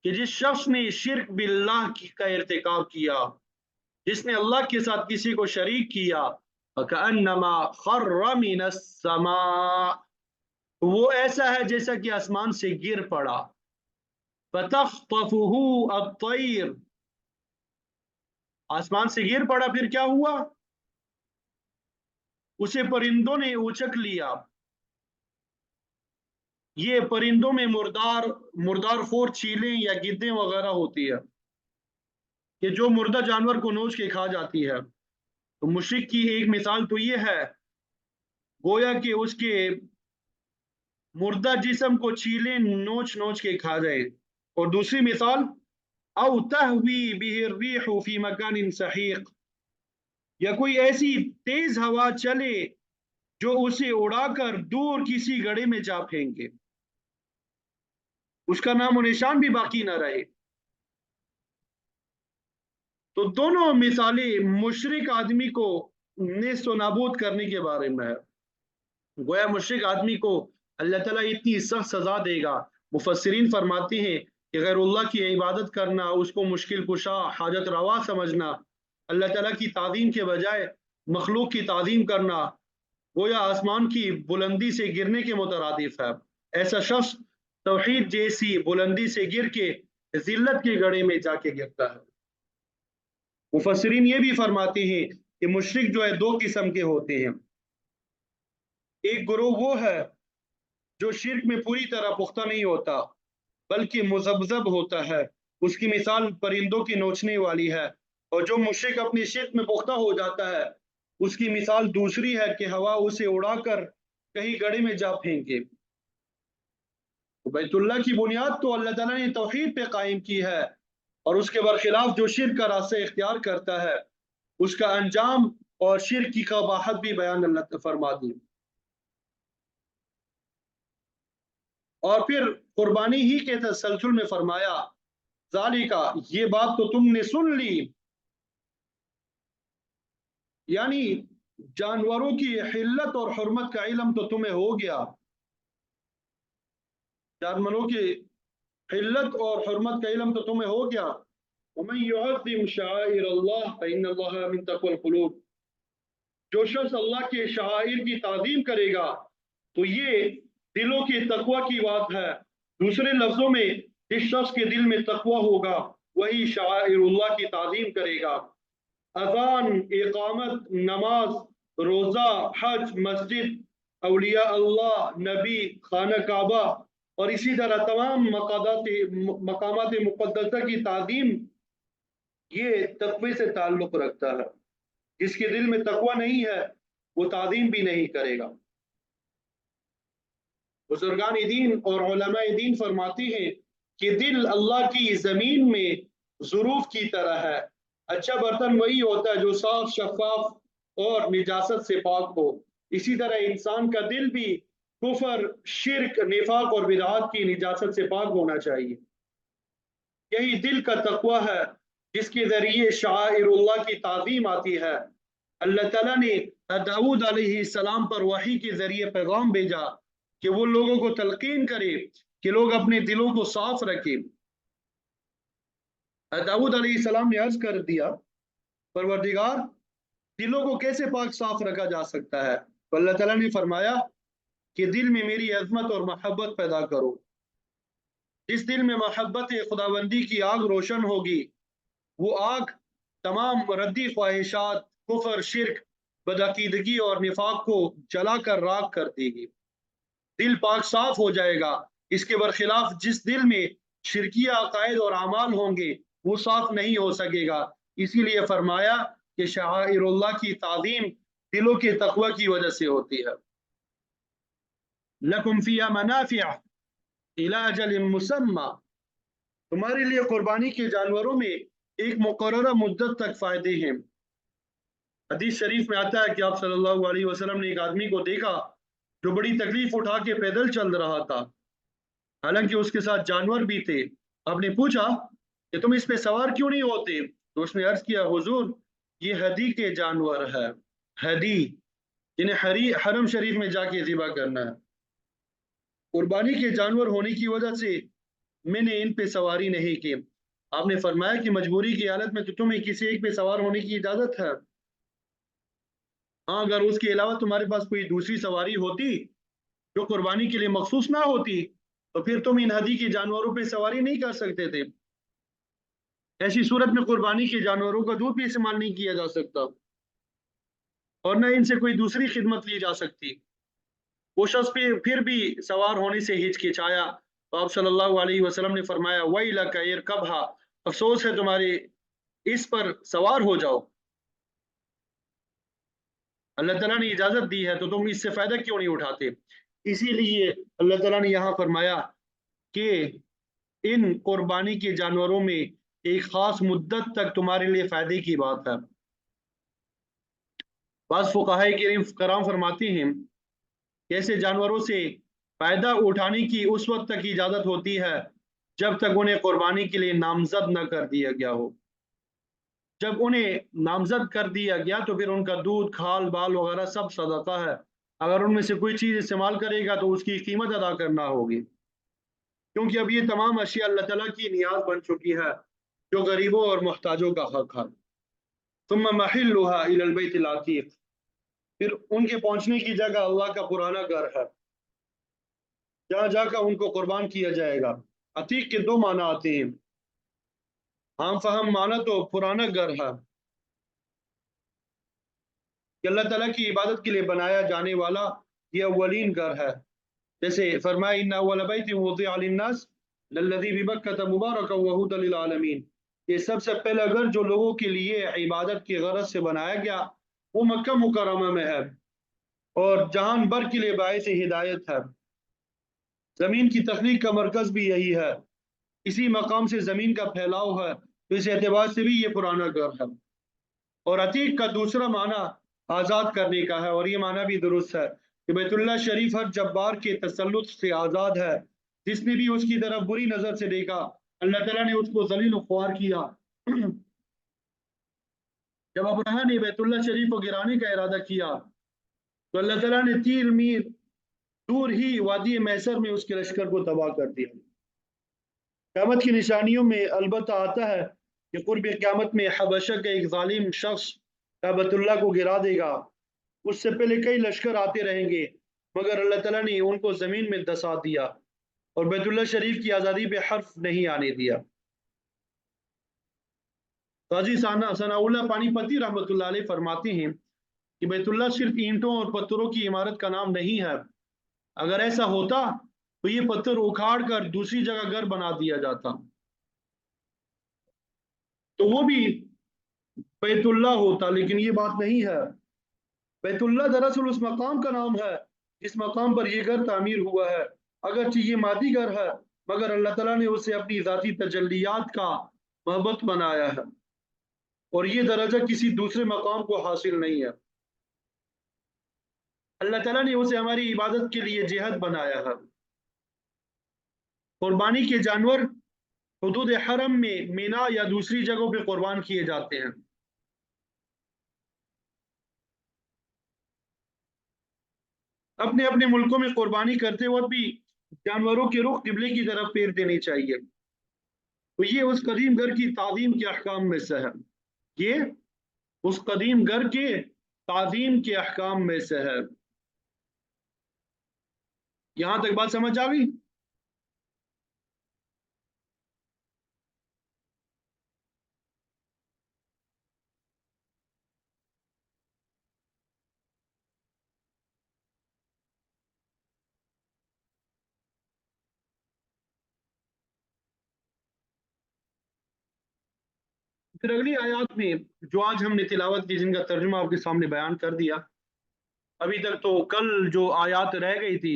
कि जिस शख्स ने शिर्क बिल्लाह का इर्तिकाब किया, जिसने अल्लाह के साथ किसी को शरीक किया, फकअन्नमा खर्र मिनस समा, वो ऐसा है जैसा कि आसमान से गिर पड़ा। फतख्तफुहु अत्तैर, आसमान से गिर पड़ा, फिर क्या हुआ? उसे परिंदों ने उचक लिया। ये परिंदों में मुर्दार खोर चीलें या गिद्धें वगैरह होती है कि जो मुर्दा जानवर को नोच के खा जाती है। तो मुशरिक की एक मिसाल तो ये है, गोया कि उसके मुर्दा जिस्म को चीलें नोच नोच के खा जाए। और दूसरी मिसाल, औ तहवी बिहि अर्रीहु फी मकानिन सहीक, या कोई ऐसी तेज हवा चले जो उसे उड़ाकर दूर किसी गड्ढे में जा फेंके, उसका नामो निशान भी बाकी ना रहे। तो दोनों मिसालें मुशरिक आदमी को नेस्त नाबूद करने के बारे में है। गोया मुशरिक आदमी को अल्लाह ताला इतनी सख्त सजा देगा। मुफस्सिरीन फरमाते हैं कि गैरुल्लाह की इबादत करना, उसको मुश्किल कुशा, हाजत रवा समझना, अल्लाह ताला की ताज़ीम के बजाय मखलूक की ताज़ीम करना, गोया आसमान की बुलंदी से गिरने के मुतरादिफ है। ऐसा शख्स तौहीद जैसी बुलंदी से गिर के जिल्लत के गड्ढे में जाके गिरता है। मुफस्सिरीन ये भी फरमाते हैं کہ مشرک جو ہے دو قسم کے ہوتے ہیں. ایک گروہ وہ ہے جو شرک میں پوری طرح پختہ نہیں ہوتا بلکہ مذبذب ہوتا ہے، اس کی مثال پرندوں کی نوچنے والی ہے. اور جو مشرک اپنی شرک میں پختہ ہو جاتا ہے اس کی مثال دوسری ہے کہ ہوا اسے اڑا کر کہیں گڑھے میں جا پھینکے. بیت اللہ کی بنیاد تو اللہ تعالیٰ نے توحید پہ قائم کی ہے، اور اس کے برخلاف جو شرک کا راستہ اختیار کرتا ہے اس کا انجام اور شرک کی قباحت بھی بیان اللہ فرما دی. اور پھر قربانی ہی کے تسلسل میں فرمایا ذالکا، یہ بات تو تم نے سن لی، یعنی جانوروں کی حلت اور حرمت کا علم تو تمہیں ہو گیا، جانوروں کی حلت اور حرمت کا علم تو تمہیں ہو گیا. ومن يعظم شعائر الله فإن الله من تقوى القلوب، جو شخص اللہ کے شعائر کی تعظیم کرے گا تو یہ دلوں کی تقوی کی بات ہے. دوسرے لفظوں میں جس شخص کے دل میں تقوی ہوگا وہی شعائر اللہ کی تعظیم کرے گا. اذان، اقامت، نماز، روزہ، حج، مسجد، اولیاء اللہ، نبی، خانہ کعبہ اور اسی طرح تمام مقامات مقدسہ کی تعظیم یہ تقوی سے تعلق رکھتا ہے. جس کے دل میں تقوی نہیں ہے وہ تعظیم بھی نہیں کرے گا. بزرگان دین اور علماء دین فرماتے ہیں کہ دل اللہ کی زمین میں ظروف کی طرح ہے. اچھا برتن وہی ہوتا ہے جو صاف، شفاف اور نجاست سے پاک ہو. اسی طرح انسان کا دل بھی کفر، شرک، نفاق اور بدعات کی نجاست سے پاک ہونا چاہیے. یہی دل کا تقوی ہے جس کے ذریعے شعائر اللہ کی تعظیم آتی ہے. اللہ تعالیٰ نے داؤد علیہ السلام پر وحی کے ذریعے پیغام بھیجا کہ وہ لوگوں کو تلقین کرے کہ لوگ اپنے دلوں کو صاف رکھیں. داؤد علیہ السلام نے عرض کر دیا پروردگار دلوں کو کیسے پاک صاف رکھا جا سکتا ہے؟ تو اللہ تعالیٰ نے فرمایا کہ دل میں میری عظمت اور محبت پیدا کرو. جس دل میں محبت خداوندی کی آگ روشن ہوگی وہ آگ تمام ردی خواہشات، کفر، شرک، بدعقیدگی اور نفاق کو جلا کر راکھ کر دے گی. دل پاک صاف ہو جائے گا. اس کے برخلاف جس دل میں شرکیہ عقائد اور اعمال ہوں گے وہ صاف نہیں ہو سکے گا. اسی لیے فرمایا کہ شعائر اللہ کی تعظیم دلوں کے تقوی کی وجہ سے ہوتی ہے. لکم فیہا منافع الی اجل مسمی، تمہارے لیے قربانی کے جانوروں میں ایک مقررہ مدت تک فائدے ہیں. حدیث شریف میں آتا ہے کہ آپ صلی اللہ علیہ وسلم نے ایک آدمی کو دیکھا جو بڑی تکلیف اٹھا کے پیدل چل رہا تھا، حالانکہ اس کے ساتھ جانور بھی تھے. آپ نے پوچھا کہ تم اس پہ سوار کیوں نہیں ہوتے؟ تو اس نے عرض کیا حضور یہ ہدی کے جانور ہے، ہدی جنہیں حرم شریف میں جا کے ذبح کرنا ہے. قربانی کے جانور ہونے کی وجہ سے میں نے ان پہ سواری نہیں کی. آپ نے فرمایا کہ مجبوری کی حالت میں تو تمہیں کسی ایک پہ سوار ہونے کی اجازت ہے. ہاں اگر اس کے علاوہ تمہارے پاس کوئی دوسری سواری ہوتی جو قربانی کے لیے مخصوص نہ ہوتی تو پھر تم ان ہدی کے جانوروں پہ سواری نہیں کر سکتے تھے. ایسی صورت میں قربانی کے جانوروں کا دودھ بھی استعمال نہیں کیا جا سکتا اور نہ ان سے کوئی دوسری خدمت لی جا سکتی. وہ شخص پھر بھی سوار ہونے سے ہچکچایا تو آپ صلی اللہ علیہ وسلم نے فرمایا وَيْلَكَ ارْكَبْهَا، افسوس ہے تمہارے، اس پر سوار ہو جاؤ. اللہ تعالیٰ نے اجازت دی ہے تو تم اس سے فائدہ کیوں نہیں اٹھاتے؟ اسی لیے اللہ تعالیٰ نے یہاں فرمایا کہ ان قربانی کے جانوروں میں ایک خاص مدت تک تمہارے لیے فائدے کی بات ہے. بعض فقہائے کرام فرماتے ہیں کہ ایسے جانوروں سے فائدہ اٹھانے کی اس وقت تک اجازت ہوتی ہے جب تک انہیں قربانی کے لیے نامزد نہ کر دیا گیا ہو. جب انہیں نامزد کر دیا گیا تو پھر ان کا دودھ، کھال، بال وغیرہ سب صدقہ ہے. اگر ان میں سے کوئی چیز استعمال کرے گا تو اس کی قیمت ادا کرنا ہوگی، کیونکہ اب یہ تمام اشیاء اللہ تعالیٰ کی نیاز بن چکی ہے جو غریبوں اور محتاجوں کا حق ہے. ثم محلها الى البيت العتیق، پھر ان کے پہنچنے کی جگہ اللہ کا پرانا گھر ہے جہاں جا کر ان کو قربان کیا جائے گا. عتیق کے دو معنی آتے ہیں. عام فہم معنی تو پرانا گھر ہے، کہ اللہ ताला की इबादत के लिए बनाया जाने वाला ये अव्वलीन घर है। जैसे फरमाया इन्ना अव्वल बैतिन वुदिअ लिन्नास लल्लज़ी बिबक्कत मुबारकन व हुदल लिल आलमीन। ये सबसे पहला घर जो लोगों के लिए इबादत की गरज से बनाया गया वो मक्का मुकर्रमा में है और जहान भर के लिए बायस हिदायत है। जमीन की तख्लीक का मरकज भी यही है, इसी मकाम से जमीन का फैलाव है, तो इस एतबार से भी ये पुराना घर है। और अतीक का दूसरा माना आज़ाद करने का है, और ये माना भी दुरुस्त है कि बैतुल्लाह शरीफ हर जब्बार के तसल्लुत से आज़ाद है। जिसने भी उसकी तरफ बुरी नज़र से देखा अल्लाह ताला ने उसको जलील ख्वार किया। जब अब्राहा ने बैतुल्लाह शरीफ को गिराने का इरादा किया तो अल्लाह ताला ने 3 मील दूर ही वादी मैसर में उसके लश्कर को तबाह कर दिया। क़यामत की निशानियों में अलबत्ता आता है कि कुर्ब क़यामत में हबशा का एक जालिम शख्स काबतुल्लाह को गिरा देगा। उससे पहले कई लश्कर आते रहेंगे मगर अल्लाह ताला ने उनको ज़मीन में दसा दिया और बैतुल्लाह शरीफ की आज़ादी पे हर्फ नहीं आने दिया। काजी सनाउल्लाह पानीपती रहमतुल्लाह अलैह फरमाते हैं कि बैतुल्लाह सिर्फ ईंटों और पत्थरों की इमारत का नाम नहीं है। अगर ऐसा होता तो ये पत्थर उखाड़ कर दूसरी जगह घर बना दिया जाता तो वो भी बैतुल्लाह होता, लेकिन ये बात नहीं है। बैतुल्लाह दरअसल उस मकाम का नाम है जिस मकाम पर यह घर तामीर हुआ है। अगरचे ये मादी घर है मगर अल्लाह ताला ने उसे अपनी ज़ाती तजल्लियात का महबत बनाया है और ये दर्जा किसी दूसरे मकाम को हासिल नहीं है। अल्लाह ताला ने उसे हमारी इबादत के लिए जिहद बनाया है। कुर्बानी के जानवर हुदूद हरम में मीना या दूसरी जगहों पे कुर्बान किए जाते हैं। अपने अपने मुल्कों में कुर्बानी करते वक्त भी जानवरों के रुख किबले की तरफ फेर देनी चाहिए। तो ये उस कदीम घर की ताज़ीम के अहकाम में से है। ये उस कदीम घर के ताज़ीम के अहकाम में से है। यहां तक बात समझ आ गई? फिर अगली आयत में जो आज हमने तिलावत की जिनका तर्जुमा आपके सामने बयान कर दिया, अभी तक तो कल जो आयत रह गई थी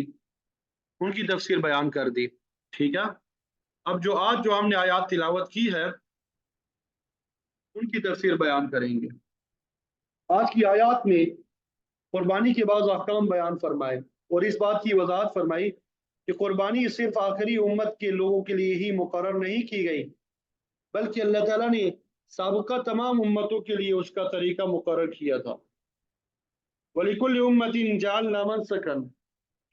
उनकी तफसीर बयान कर दी। ठीक है, अब जो आज जो हमने आयत तिलावत की है उनकी तफसीर बयान करेंगे। आज की आयत में कुर्बानी के बाद अहकाम बयान फरमाए और इस बात की वजाहत फरमाई कि कुर्बानी सिर्फ आखिरी उम्मत के लोगों के लिए ही मुकर्रर नहीं की गई बल्कि अल्लाह ताला ने साबका तमाम उम्मतों के लिए उसका तरीका मुकर्रर किया था। वलिकुल्लि उम्मतिन जअलना मनसकन,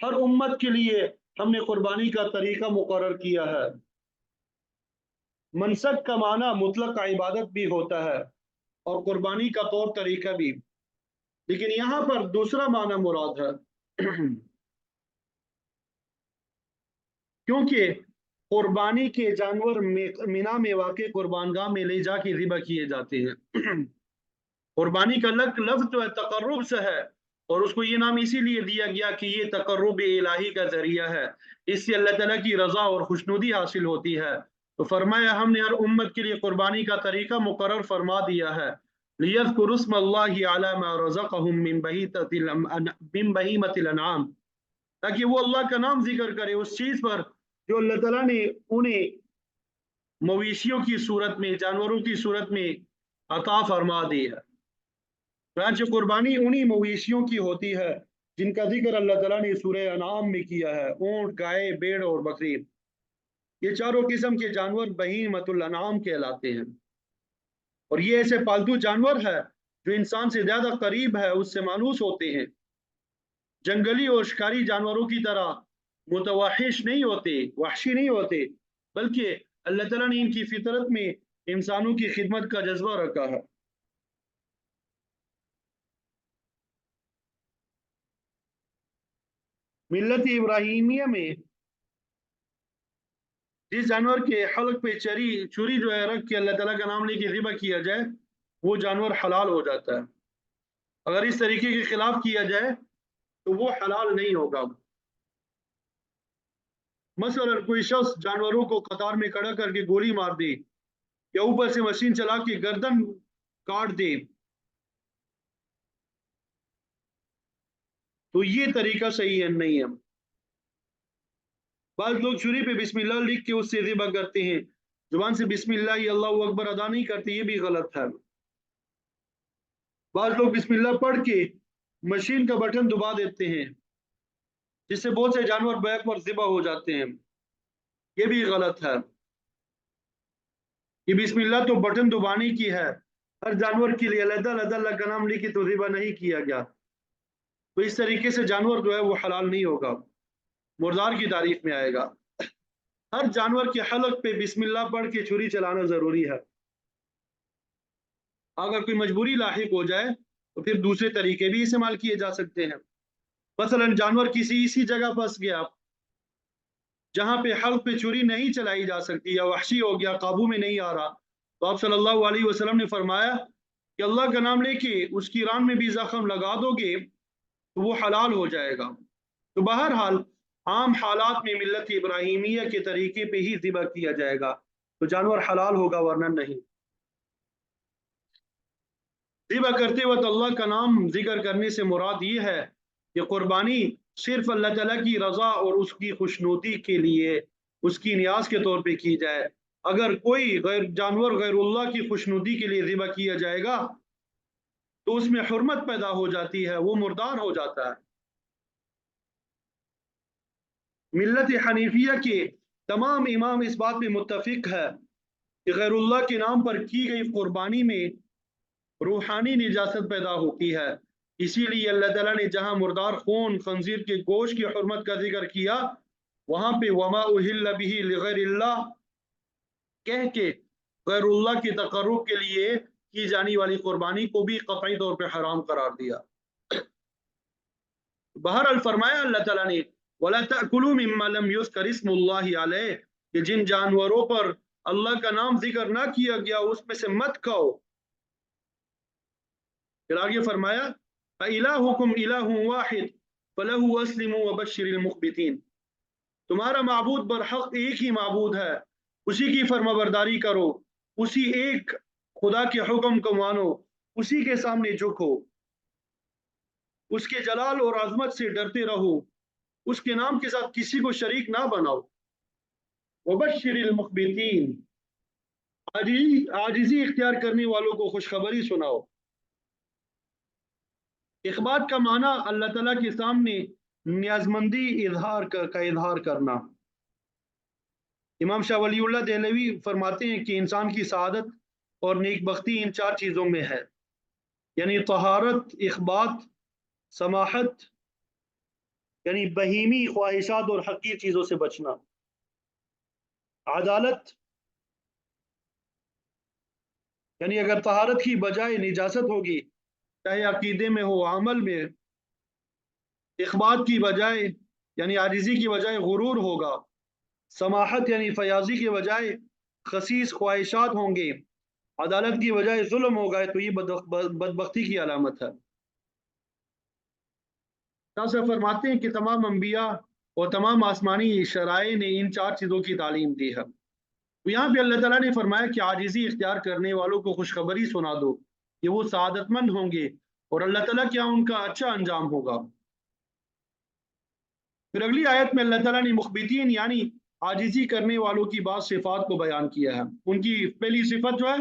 हर उम्मत के लिए हमने कुर्बानी का तरीका मुकर्रर किया है। मनसक का माना मुतलक इबादत भी होता है और कुर्बानी का तौर तरीका भी, लेकिन यहाँ पर दूसरा माना मुराद है। क्योंकि कुर्बानी के जानवर मीना में वाक़ कुर्बानगाह में ले जाके ज़िबा किए जाते हैं। कुर्बानी का लफ्ज़ जो है तकर्रुब से है और उसको ये नाम इसीलिए दिया गया कि ये तकर्रुब इलाही का जरिया है, इससे अल्लाह ताला की रज़ा और खुशनुदी हासिल होती है। तो फरमाया हमने हर उम्मत के लिए कुर्बानी का तरीका मुकर्रर फरमा दिया है। लियज़्कुरु स्मल्लाहि अला मा रज़क़हुम मिन बहीमतिल अनआम, ताकि वो अल्लाह का नाम जिक्र करे उस चीज़ पर जो अल्लाह ताला ने उन्हें मवेशियों की सूरत में, जानवरों की सूरत में अता फरमा दी है। राज्य कुर्बानी उन्हीं मवेशियों की होती है जिनका जिक्र अल्लाह ताला ने सूरह अनाम में किया है। ऊंट, गाय, भेड़ और बकरी, ये चारों किस्म के जानवर बहीमतुल अनाम कहलाते हैं और ये ऐसे पालतू जानवर है जो इंसान से ज्यादा करीब है उससे मानूस होते हैं। जंगली और शिकारी जानवरों की तरह मुतवहिश नहीं होते, वहशी नहीं होते, बल्कि अल्लाह ताला ने इनकी फितरत में इंसानों की खिदमत का जज्बा रखा है। मिल्लत इब्राहिमिया में जिस जानवर के हलक पे छुरी जो है रख के अल्लाह ताला का नाम लेके ज़िबा किया जाए वो जानवर हलाल हो जाता है। अगर इस तरीके के खिलाफ किया जाए तो वो हलाल नहीं होगा। मसलन कोई शख्स जानवरों को कतार में खड़ा करके गोली मार दे या ऊपर से मशीन चला के गर्दन काट दे, तो ये तरीका सही है नहीं है। बाद लोग छुरी पे बिस्मिल्लाह लिख के उससे ज़िबा करते हैं, जुबान से बिस्मिल्लाह अल्लाहू अकबर अदा नहीं करते, ये भी गलत है। बाद लोग बिस्मिल्लाह पढ़ के मशीन का बटन दबा देते हैं, जिससे बहुत से जानवर बैक पर ज़िबा हो जाते हैं, ये भी गलत है। ये बिस्मिल्लाह तो बटन दबाने की है, हर जानवर के लिए अलग अलग अल्लाह का नाम लिखी तो ज़िबा नहीं किया गया। तो इस तरीके से जानवर जो है वो हलाल नहीं होगा, मुर्दार की तारीफ में आएगा। हर जानवर के हलक पे बिस्मिल्लाह पढ़ के छुरी चलाना जरूरी है। अगर कोई मजबूरी लाहिक हो जाए तो फिर दूसरे तरीके भी इस्तेमाल किए जा सकते हैं। मसलन जानवर किसी इसी जगह फंस गया जहां पे हल्क पे छुरी नहीं चलाई जा सकती, या वहशी हो गया, काबू में नहीं आ रहा, तो आप सल्लल्लाहु अलैहि वसल्लम ने फरमाया कि अल्लाह का नाम लेके उसकी रान में भी जख्म लगा दोगे तो वो हलाल हो जाएगा। तो बहरहाल आम हालात में मिल्लत इब्राहिमिया के तरीके पे ही ज़िबा किया जाएगा तो जानवर हलाल होगा, वरना नहीं। ज़िबा करते वक्त अल्लाह का नाम जिक्र करने से मुराद ये है कि कुर्बानी सिर्फ अल्लाह ताला की रज़ा और उसकी खुशनुदी के लिए, उसकी नियाज के तौर पे की जाए। अगर कोई गैर जानवर गैरुल्लाह की खुशनुदी के लिए ज़िबा किया जाएगा तो उसमें हुर्मत पैदा हो जाती है, वो मुर्दार हो जाता है। मिल्लत हनीफिया के तमाम इमाम इस बात पे मुत्तफिक है कि गैरुल्लाह के नाम पर की गई कुर्बानी में रूहानी निजासत पैदा होती है। इसीलिए अल्लाह ताला ने जहां मुर्दार खून खंजीर के गोश्त की हुर्मत का जिक्र किया, वहां पे वमा उहिल्ल बिही लिगैरिल्लाह कह के गैरुल्लाह के तकर्रुब के लिए की जाने वाली कुर्बानी को भी कतई तौर पे हराम करार दिया। बहरहाल फरमाया अल्लाह ताला ने, वला तअकुलू मिम्मा लम युज़कर इस्मुल्लाहि अलैह, कि जिन जानवरों पर अल्लाह का नाम जिक्र ना किया गया उसमें से मत खाओ। फिर आगे फरमाया, इलाहुकुम इलाहुन वाहिद फलहु अस्लिमू वबश्शिरिल मुख्बितीन, तुम्हारा माबूद बरहक एक ही माबूद है, उसी की फर्माबरदारी करो, उसी एक खुदा के हुक्म को मानो, उसी के सामने झुको, उसके जलाल और अजमत से डरते रहो, उसके नाम के साथ किसी को शरीक ना बनाओ। वबश्शिरिल मुख्बितीन, आजिजी इख्तियार करने वालों को खुशखबरी सुनाओ। इखबार का माना अल्लाह ताला के सामने नियाजमंदी का इजहार करना। इमाम शाह वलीउल्लाह देहलवी फरमाते हैं कि इंसान की सआदत और नेकबख्ती इन चार चीज़ों में है, यानी तहारत, इखबात, समाहत, यानी बहीमी ख्वाहिशात और हकीर चीज़ों से बचना, अदालत, यानी अगर तहारत की बजाय निजासत होगी, चाहे अकीदे में हो, अमल में, इखबात की बजाय यानी आजिज़ी की बजाय गुरूर होगा, समाहत यानी फयाजी की बजाय खसीस ख्वाहिशात होंगे, अदालत की बजाय जुल्म होगा, तो ये बदबख्ती की अलामत है। तासा फरमाते हैं कि तमाम अंबिया और तमाम आसमानी शराए ने इन चार चीज़ों की तालीम दी है। तो यहाँ पे अल्लाह ताला ने फरमाया कि आजिज़ी इख्तियार करने वालों को खुशखबरी सुना दो कि वो सआदतमंद होंगे और अल्लाह ताला क्या उनका अच्छा अंजाम होगा। फिर अगली आयत में अल्लाह ताला ने मुखबितीन यानी आजिज़ी करने वालों की बात सिफात को बयान किया है। उनकी पहली सिफत जो है,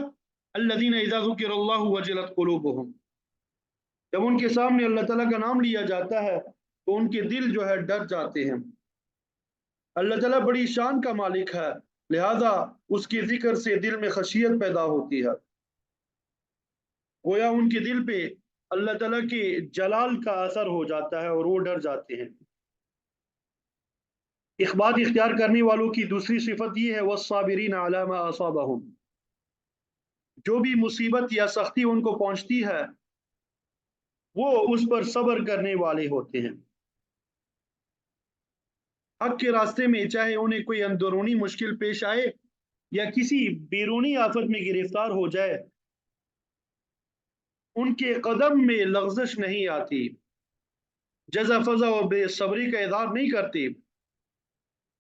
अल्लज़ीना इज़ा ज़ुकिरल्लाहु वजिलत क़ुलूबुहुम, जब उनके सामने अल्लाह ताला का नाम लिया जाता है तो उनके दिल जो है डर जाते हैं। अल्लाह ताला बड़ी शान का मालिक है, लिहाजा उसके जिक्र से दिल में खशियत पैदा होती है, गोया उनके दिल पे अल्लाह ताला के जलाल का असर हो जाता है और वो डर जाते हैं। इखबार इख्तियार करने वालों की दूसरी सिफत ये है, वस्साबिरीन अला मा असाबहुम, जो भी मुसीबत या सख्ती उनको पहुंचती है वो उस पर सब्र करने वाले होते हैं। हक के रास्ते में चाहे उन्हें कोई अंदरूनी मुश्किल पेश आए या किसी बैरूनी आफत में गिरफ्तार हो जाए, उनके कदम में लग़ज़श नहीं आती, जज़ा फ़ज़ा और बेसब्री का इज़हार नहीं करती,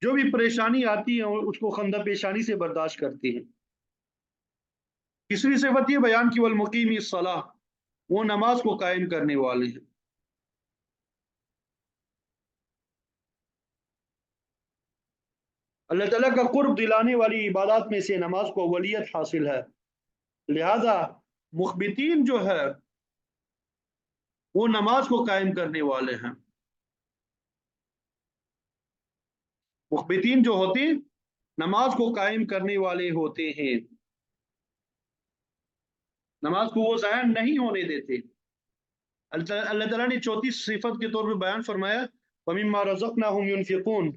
जो भी परेशानी आती है उसको खंदा पेशानी से बर्दाश्त करती हैं। तीसरी सिफ़त ये बयान की, वल मुक़ीमी सलाह, वो नमाज को कायम करने वाले हैं। अल्लाह ताला का कुर्ब दिलाने वाली इबादत में से नमाज को अवलियत हासिल है। लिहाजा मुखबितीन जो है वो नमाज को कायम करने वाले हैं। मुखबितीन जो होते हैं नमाज को कायम करने वाले होते हैं, नमाज को वो ज़ाया नहीं होने देते। अल्लाह ताला ने चौथी सिफत के तौर पे बयान फरमाया, वमिम्मा रज़क़नाहुम युनफ़िक़ून,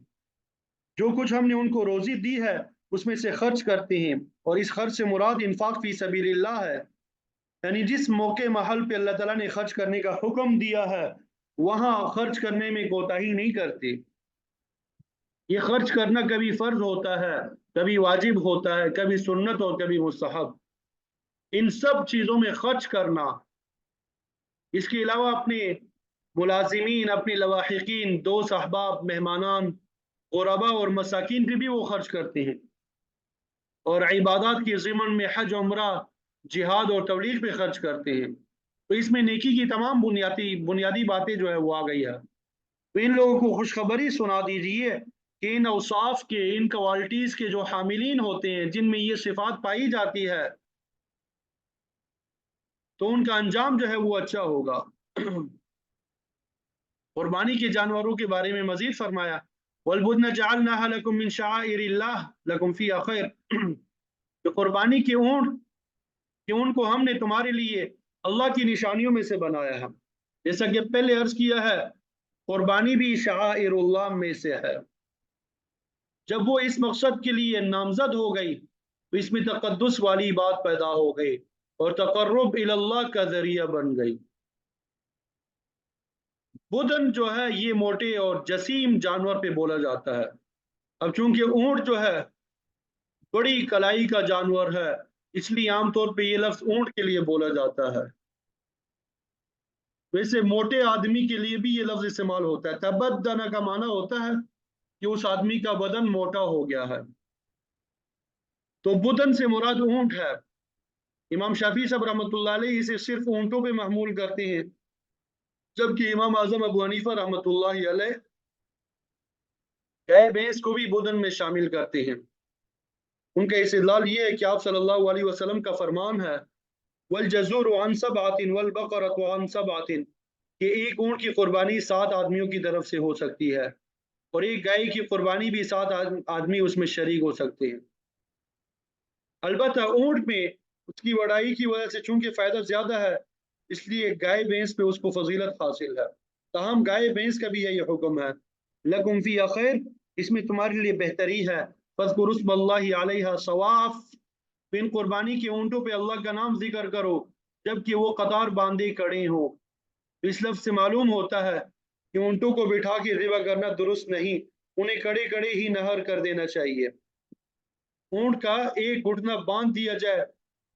जो कुछ हमने उनको रोजी दी है उसमें से खर्च करते हैं। और इस खर्च से मुराद इन्फाक फी सबीलिल्लाह है, यानी जिस मौके महल पे अल्लाह ताला ने खर्च करने का हुक्म दिया है वहां खर्च करने में कोताही नहीं करते। ये खर्च करना कभी फर्ज होता है, कभी वाजिब होता है, कभी सुन्नत और कभी मुस्तहब। इन सब चीजों में खर्च करना, इसके अलावा अपने मुलाजिमीन, अपने लवाहिकीन, दोस्त, अहबाब, मेहमानान, गुरबा और मसाकिन पे भी वो खर्च करते हैं। और इबादत के ज़िमन में हज, उम्रा, जिहाद और तबलीग पे खर्च करते हैं। तो इसमें नेकी की तमाम बुनियादी बुनियादी बातें जो है वो आ गई है। तो इन लोगों को खुशखबरी सुना दीजिए कि इन औसाफ के, इन क्वालिटीज़ के जो हामिलीन होते हैं, जिनमें ये सिफात पाई जाती है, तो उनका अंजाम जो है वो अच्छा होगा। कुर्बानी के जानवरों के बारे में मजीद फरमाया, वलबुदन जअलनाहा लकुम मिन शआइरिल्लाह लकुम फीहा खैर, जो कुर्बानी के ऊँट कि उनको हमने तुम्हारे लिए अल्लाह की निशानियों में से बनाया है। जैसा कि पहले अर्ज किया है, कुर्बानी भी शाइरुल्लाह में से है। जब वो इस मकसद के लिए नामजद हो गई तो इसमें तकद्दुस वाली बात पैदा हो गई और तकर्रुब इल्लाह का जरिया बन गई। बुदन जो है ये मोटे और जसीम जानवर पे बोला जाता है। अब चूंकि ऊंट जो है बड़ी कलाई का जानवर है, इसलिए आमतौर पे ये लफ्ज ऊंट के लिए बोला जाता है। वैसे मोटे आदमी के लिए भी ये लफ्ज इस्तेमाल होता है। तबद्दना का माना होता है कि उस आदमी का बदन मोटा हो गया है। तो बुदन से मुराद ऊंट है। इमाम शाफी साहब रहमतुल्लाह अलैह इसे सिर्फ ऊंटों पे महमूल करते हैं, जबकि इमाम आजम अबू हनीफा रहमतुल्लाह अलैह गाय भैंस को भी बुदन में शामिल करते हैं। उनका इस्तेदलाल ये है कि आप सल्लल्लाहु अलैहि वसल्लम का फरमान है, वल जज़ूर अन सबअतिन वल बकरत अन सबअतिन, कि एक ऊंट की कुर्बानी 7 आदमियों की तरफ से हो सकती है और एक गाय की कुर्बानी भी 7 आदमी उसमें शरीक हो सकते हैं। अलबत्ता ऊंट में उसकी बड़ाई की वजह से चूंकि फायदा ज्यादा है, इसलिए गाय भैंस पे उसको फजीलत हासिल है। ताहम गाय भैंस का भी यही हुक्म है, लकुम फी खैर, इसमें तुम्हारे लिए बेहतरी है। फज़्कुरुस्मल्लाहि अलैहा सवाफ, इन कुर्बानी के ऊंटों पे अल्लाह का नाम जिक्र करो जबकि वो कतार बांधे खड़े हों। इस लफ्ज से मालूम होता है कि ऊंटों को बिठा के ज़िबा करना दुरुस्त नहीं, उन्हें खड़े खड़े ही नहर कर देना चाहिए। ऊंट का एक घुटना बांध दिया जाए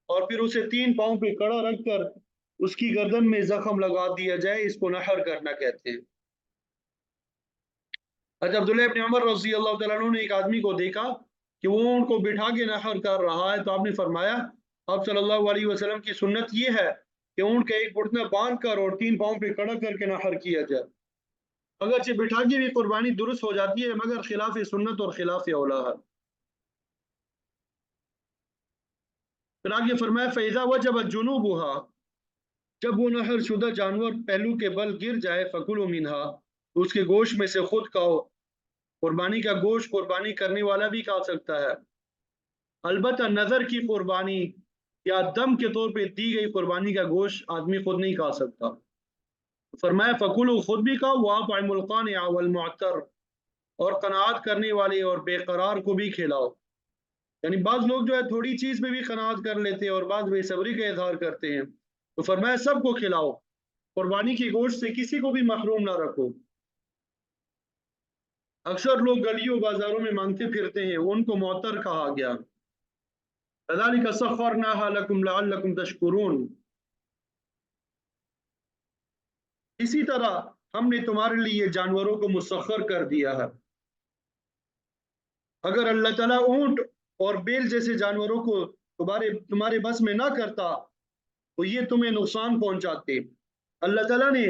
और फिर उसे 3 पांव पे कड़ा रखकर उसकी गर्दन में जख्म लगा दिया जाए, इसको नहर करना कहते हैं। अच्छा, अब्दुल्लाह इब्न उमर रज़ी अल्लाह तआला अन्हु ने एक आदमी को देखा कि वो ऊंट को बिठा के नहर कर रहा है, तो आपने फरमाया, आप सल्लल्लाहु अलैहि वसल्लम की सुन्नत ये है कि ऊंट का एक घुटना बांध कर और 3 पांव पे कड़ा करके नहर किया जाए। अगरचे बिठा के भी कुर्बानी दुरुस्त हो जाती है मगर खिलाफ सुन्नत और खिलाफ औला है। फिर आगे फरमाया, फैज़ा वजब जुनूबुहा, जब वो नहर शुदा जानवर पहलू के बल गिर जाए, फकुलु मिनहा, तो उसके गोश्त में से खुद खाओ। कुर्बानी का गोश्त कुर्बानी करने वाला भी खा सकता है, अलबत्ता नजर की कुर्बानी या दम के तौर पे दी गई कुर्बानी का गोश्त आदमी खुद नहीं खा सकता। फरमाया, फकुलु, खुद भी खाओ, वातइमुल कानिअ वल मुअत्तर, और कनात करने वाले और बेकरार को भी खिलाओ। यानी बाज लोग जो है थोड़ी चीज में भी कनात कर लेते हैं और बाज बेसब्री का इजहार करते हैं, तो फरमाया सबको खिलाओ, कुर्बानी की गोश्त से किसी को भी महरूम ना रखो। अक्सर लोग गलियों बाजारों में मांगते फिरते हैं, उनको मुअत्तर कहा गया। कज़ालिका सख्खरनाहा लकुम लअल्लकुम तशकुरून, اسی طرح ہم نے تمہارے لیے جانوروں کو مسخر کر دیا ہے۔ اگر اللہ تعالیٰ اونٹ اور بیل جیسے جانوروں کو تمہارے بس میں نہ کرتا تو یہ تمہیں نقصان پہنچاتے۔ اللہ تعالیٰ نے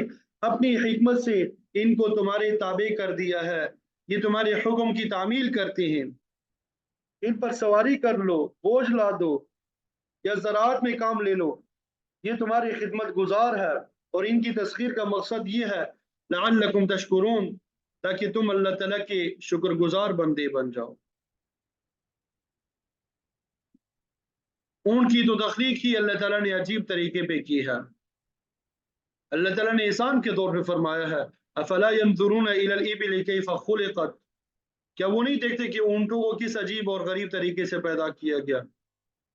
اپنی حکمت سے ان کو تمہارے تابع کر دیا ہے، یہ تمہارے حکم کی تعمیل کرتے ہیں۔ ان پر سواری کر لو، بوجھ لا دو یا زراعت میں کام لے لو، یہ تمہاری خدمت گزار ہے، اور ان کی تسخیر کا مقصد یہ ہے لعلکم تشکرون، تاکہ تم اللہ تعالیٰ کے شکر گزار بندے بن جاؤ۔ اونٹ کی تو تخلیق ہی اللہ تعالیٰ نے عجیب طریقے پہ کی ہے۔ اللہ تعالیٰ نے احسان کے طور پہ فرمایا ہے افلا ينظرون الى الابل كيف خلقت، کیا وہ نہیں دیکھتے کہ اونٹوں کو کس عجیب اور غریب طریقے سے پیدا کیا گیا؟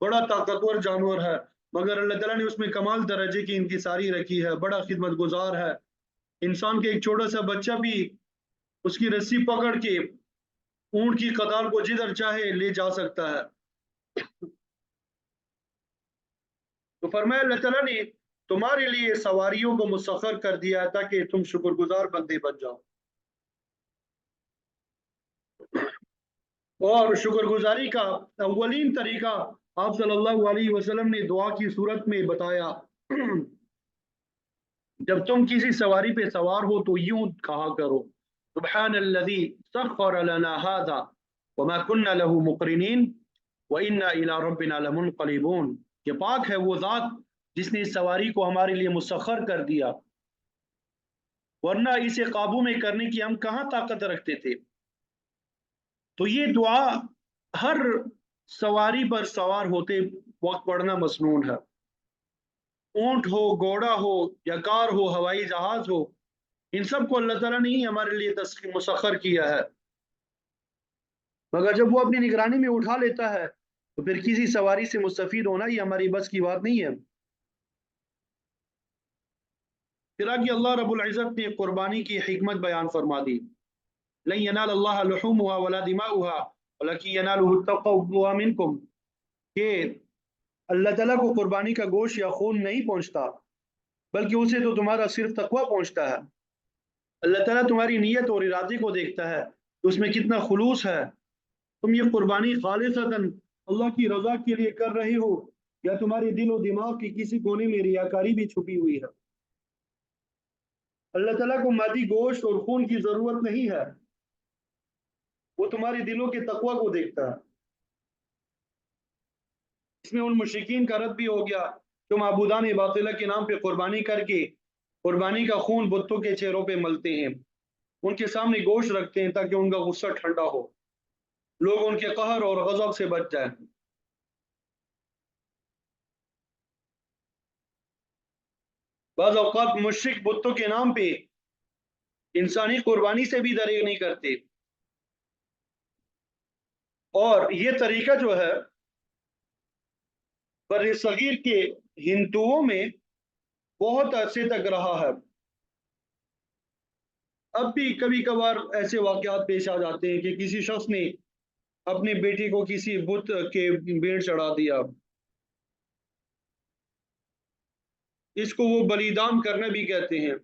بڑا طاقتور جانور ہے، مگر اللہ تعالیٰ نے اس میں کمال درجے کی انکساری رکھی ہے، بڑا خدمت گزار ہے۔ انسان کے ایک چھوٹا سا بچہ بھی اس کی رسی پکڑ کے اونٹ کی قطار کو جدھر چاہے لے جا سکتا ہے۔ تو فرمایا اللہ تعالیٰ نے تمہارے لیے سواریوں کو مسخر کر دیا تاکہ تم شکر گزار بندے بن جاؤ۔ اور شکر گزاری کا اولین طریقہ آپ صلی اللہ علیہ وسلم نے دعا کی صورت میں بتایا۔ جب تم کسی سواری پہ سوار ہو تو یوں کہا کرو سبحان الذی سخر لنا هذا وما كنا له مقرنین وإنا إلى ربنا لمنقلبون، کہ پاک ہے وہ ذات جس نے اس سواری کو ہمارے لیے مسخر کر دیا، ورنہ اسے قابو میں کرنے کی ہم کہاں طاقت رکھتے تھے۔ تو یہ دعا ہر سواری پر سوار ہوتے وقت پڑھنا مسنون ہے، اونٹ ہو، گھوڑا ہو یا کار ہو، ہوائی جہاز ہو، ان سب کو اللہ تعالیٰ نے ہی ہمارے لیے مسخر کیا ہے، مگر جب وہ اپنی نگرانی میں اٹھا لیتا ہے تو پھر کسی سواری سے مستفید ہونا یہ ہماری بس کی بات نہیں ہے۔ پھر آگے اللہ رب العزت نے قربانی کی حکمت بیان فرما دی، لن ینال اللہ لحومها ولا دماؤها ولکن ینالہ التقوی منکم، کہ اللہ تعالیٰ کو قربانی کا گوشت یا خون نہیں پہنچتا بلکہ اسے تو تمہارا صرف تقوی پہنچتا ہے۔ اللہ تعالیٰ تمہاری نیت اور ارادے کو دیکھتا ہے کہ اس میں کتنا خلوص ہے، تم یہ قربانی خالصتاً اللہ کی رضا کے لیے کر رہے ہو یا تمہارے دل و دماغ کی کسی کونے میں ریاکاری بھی چھپی ہوئی ہے۔ اللہ تعالیٰ کو مادی گوشت اور خون کی ضرورت نہیں ہے، وہ تمہارے دلوں کے تقوی کو دیکھتا ہے۔ اس میں ان مشرکین کا رد بھی ہو گیا جو معبودان باطلہ کے نام پہ قربانی کر کے قربانی کا خون بتوں کے چہروں پہ ملتے ہیں، ان کے سامنے گوشت رکھتے ہیں تاکہ ان کا غصہ ٹھنڈا ہو، لوگ ان کے قہر اور غضب سے بچ جائیں۔ بعض اوقات مشرک بتوں کے نام پہ انسانی قربانی سے بھی دریغ نہیں کرتے، اور یہ طریقہ جو ہے بر صغیر کے ہندوؤں میں بہت عرصے تک رہا ہے۔ اب بھی کبھی کبھار ایسے واقعات پیش آ جاتے ہیں کہ کسی شخص نے اپنے بیٹے کو کسی بت کے بھیڑ چڑھا دیا، اس کو وہ بلیدان کرنا بھی کہتے ہیں،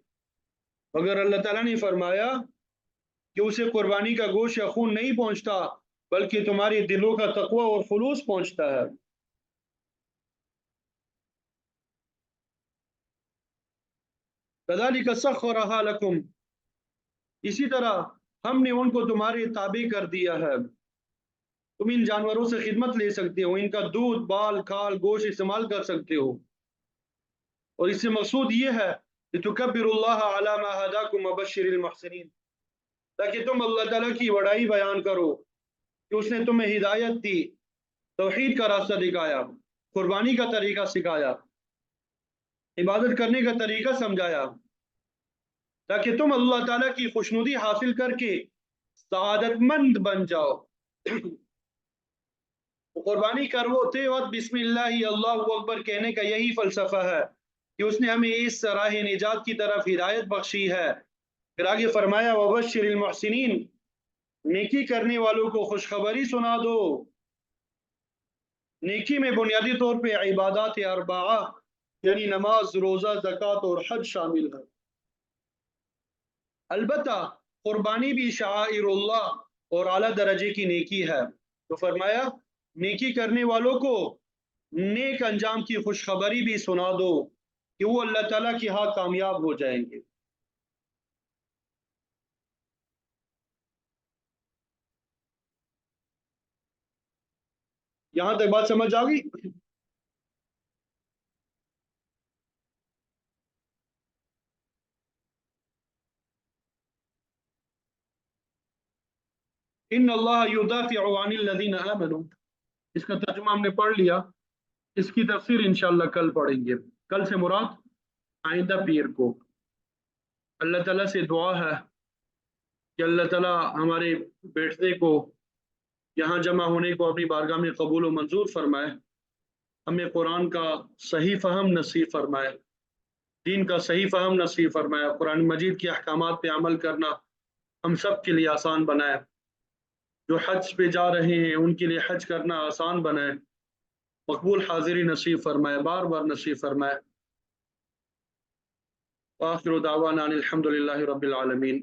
مگر اللہ تعالیٰ نے فرمایا کہ اسے قربانی کا گوشت یا خون نہیں پہنچتا بلکہ تمہارے دلوں کا تقوی اور خلوص پہنچتا ہے۔ کذالک سخرھا لکم، اسی طرح ہم نے ان کو تمہارے تابع کر دیا ہے، تم ان جانوروں سے خدمت لے سکتے ہو، ان کا دودھ، بال، کھال، گوشت استعمال کر سکتے ہو، اور اس سے مقصود یہ ہے لتکبروا اللہ علی ما ھداکم وبشر المحسنین، تاکہ تم اللہ تعالیٰ کی بڑائی بیان کرو کہ اس نے تمہیں ہدایت دی، توحید کا راستہ دکھایا، قربانی کا طریقہ سکھایا، عبادت کرنے کا طریقہ سمجھایا، تاکہ تم اللہ تعالیٰ کی خوشنودی حاصل کر کے سعادت مند بن جاؤ۔ قربانی کرتے وقت بسم اللہ اللہ اکبر کہنے کا یہی فلسفہ ہے کہ اس نے ہمیں اس راہ نجات کی طرف ہدایت بخشی ہے۔ پھر آگے فرمایا وبشر المحسنین، نیکی کرنے والوں کو خوشخبری سنا دو۔ نیکی میں بنیادی طور پہ عبادات اربعہ یعنی نماز، روزہ، زکوٰۃ اور حج شامل ہے۔ अलबत्ता कुर्बानी भी शाइरुल्लाह और आला दर्जे की नेकी है। तो फरमाया नेकी करने वालों को नेक अंजाम की खुशखबरी भी सुना दो कि वो अल्लाह ताला के यहाँ कामयाब हो जाएंगे। यहाँ तक बात समझ आ गई? इन अल्लाह युदाफिउ अनिल लज़ीना आमनू, इसका तर्जुमा हमने पढ़ लिया। इसकी तफसीर इंशाअल्लाह कल पढ़ेंगे। कल से मुराद आइंदा पीर को। अल्लाह ताला से दुआ है कि अल्लाह ताला हमारे बैठने को, यहाँ जमा होने को अपनी बारगाह में कबूल व मंजूर फरमाए। हमें कुरान का सही फहम नसीब फरमाए, दीन का सही फहम नसीब फरमाए, कुरान मजीद के अहकामात पे अमल करना हम सब के लिए आसान बनाए। जो हज पे जा रहे हैं उनके लिए हज करना आसान बनाए, मकबूल हाजिरी नसीब फरमाए, बार बार नसीब फरमाए। आखिर दावाना अनिल हम्दुलिल्लाहि रब्बिल आलमीन।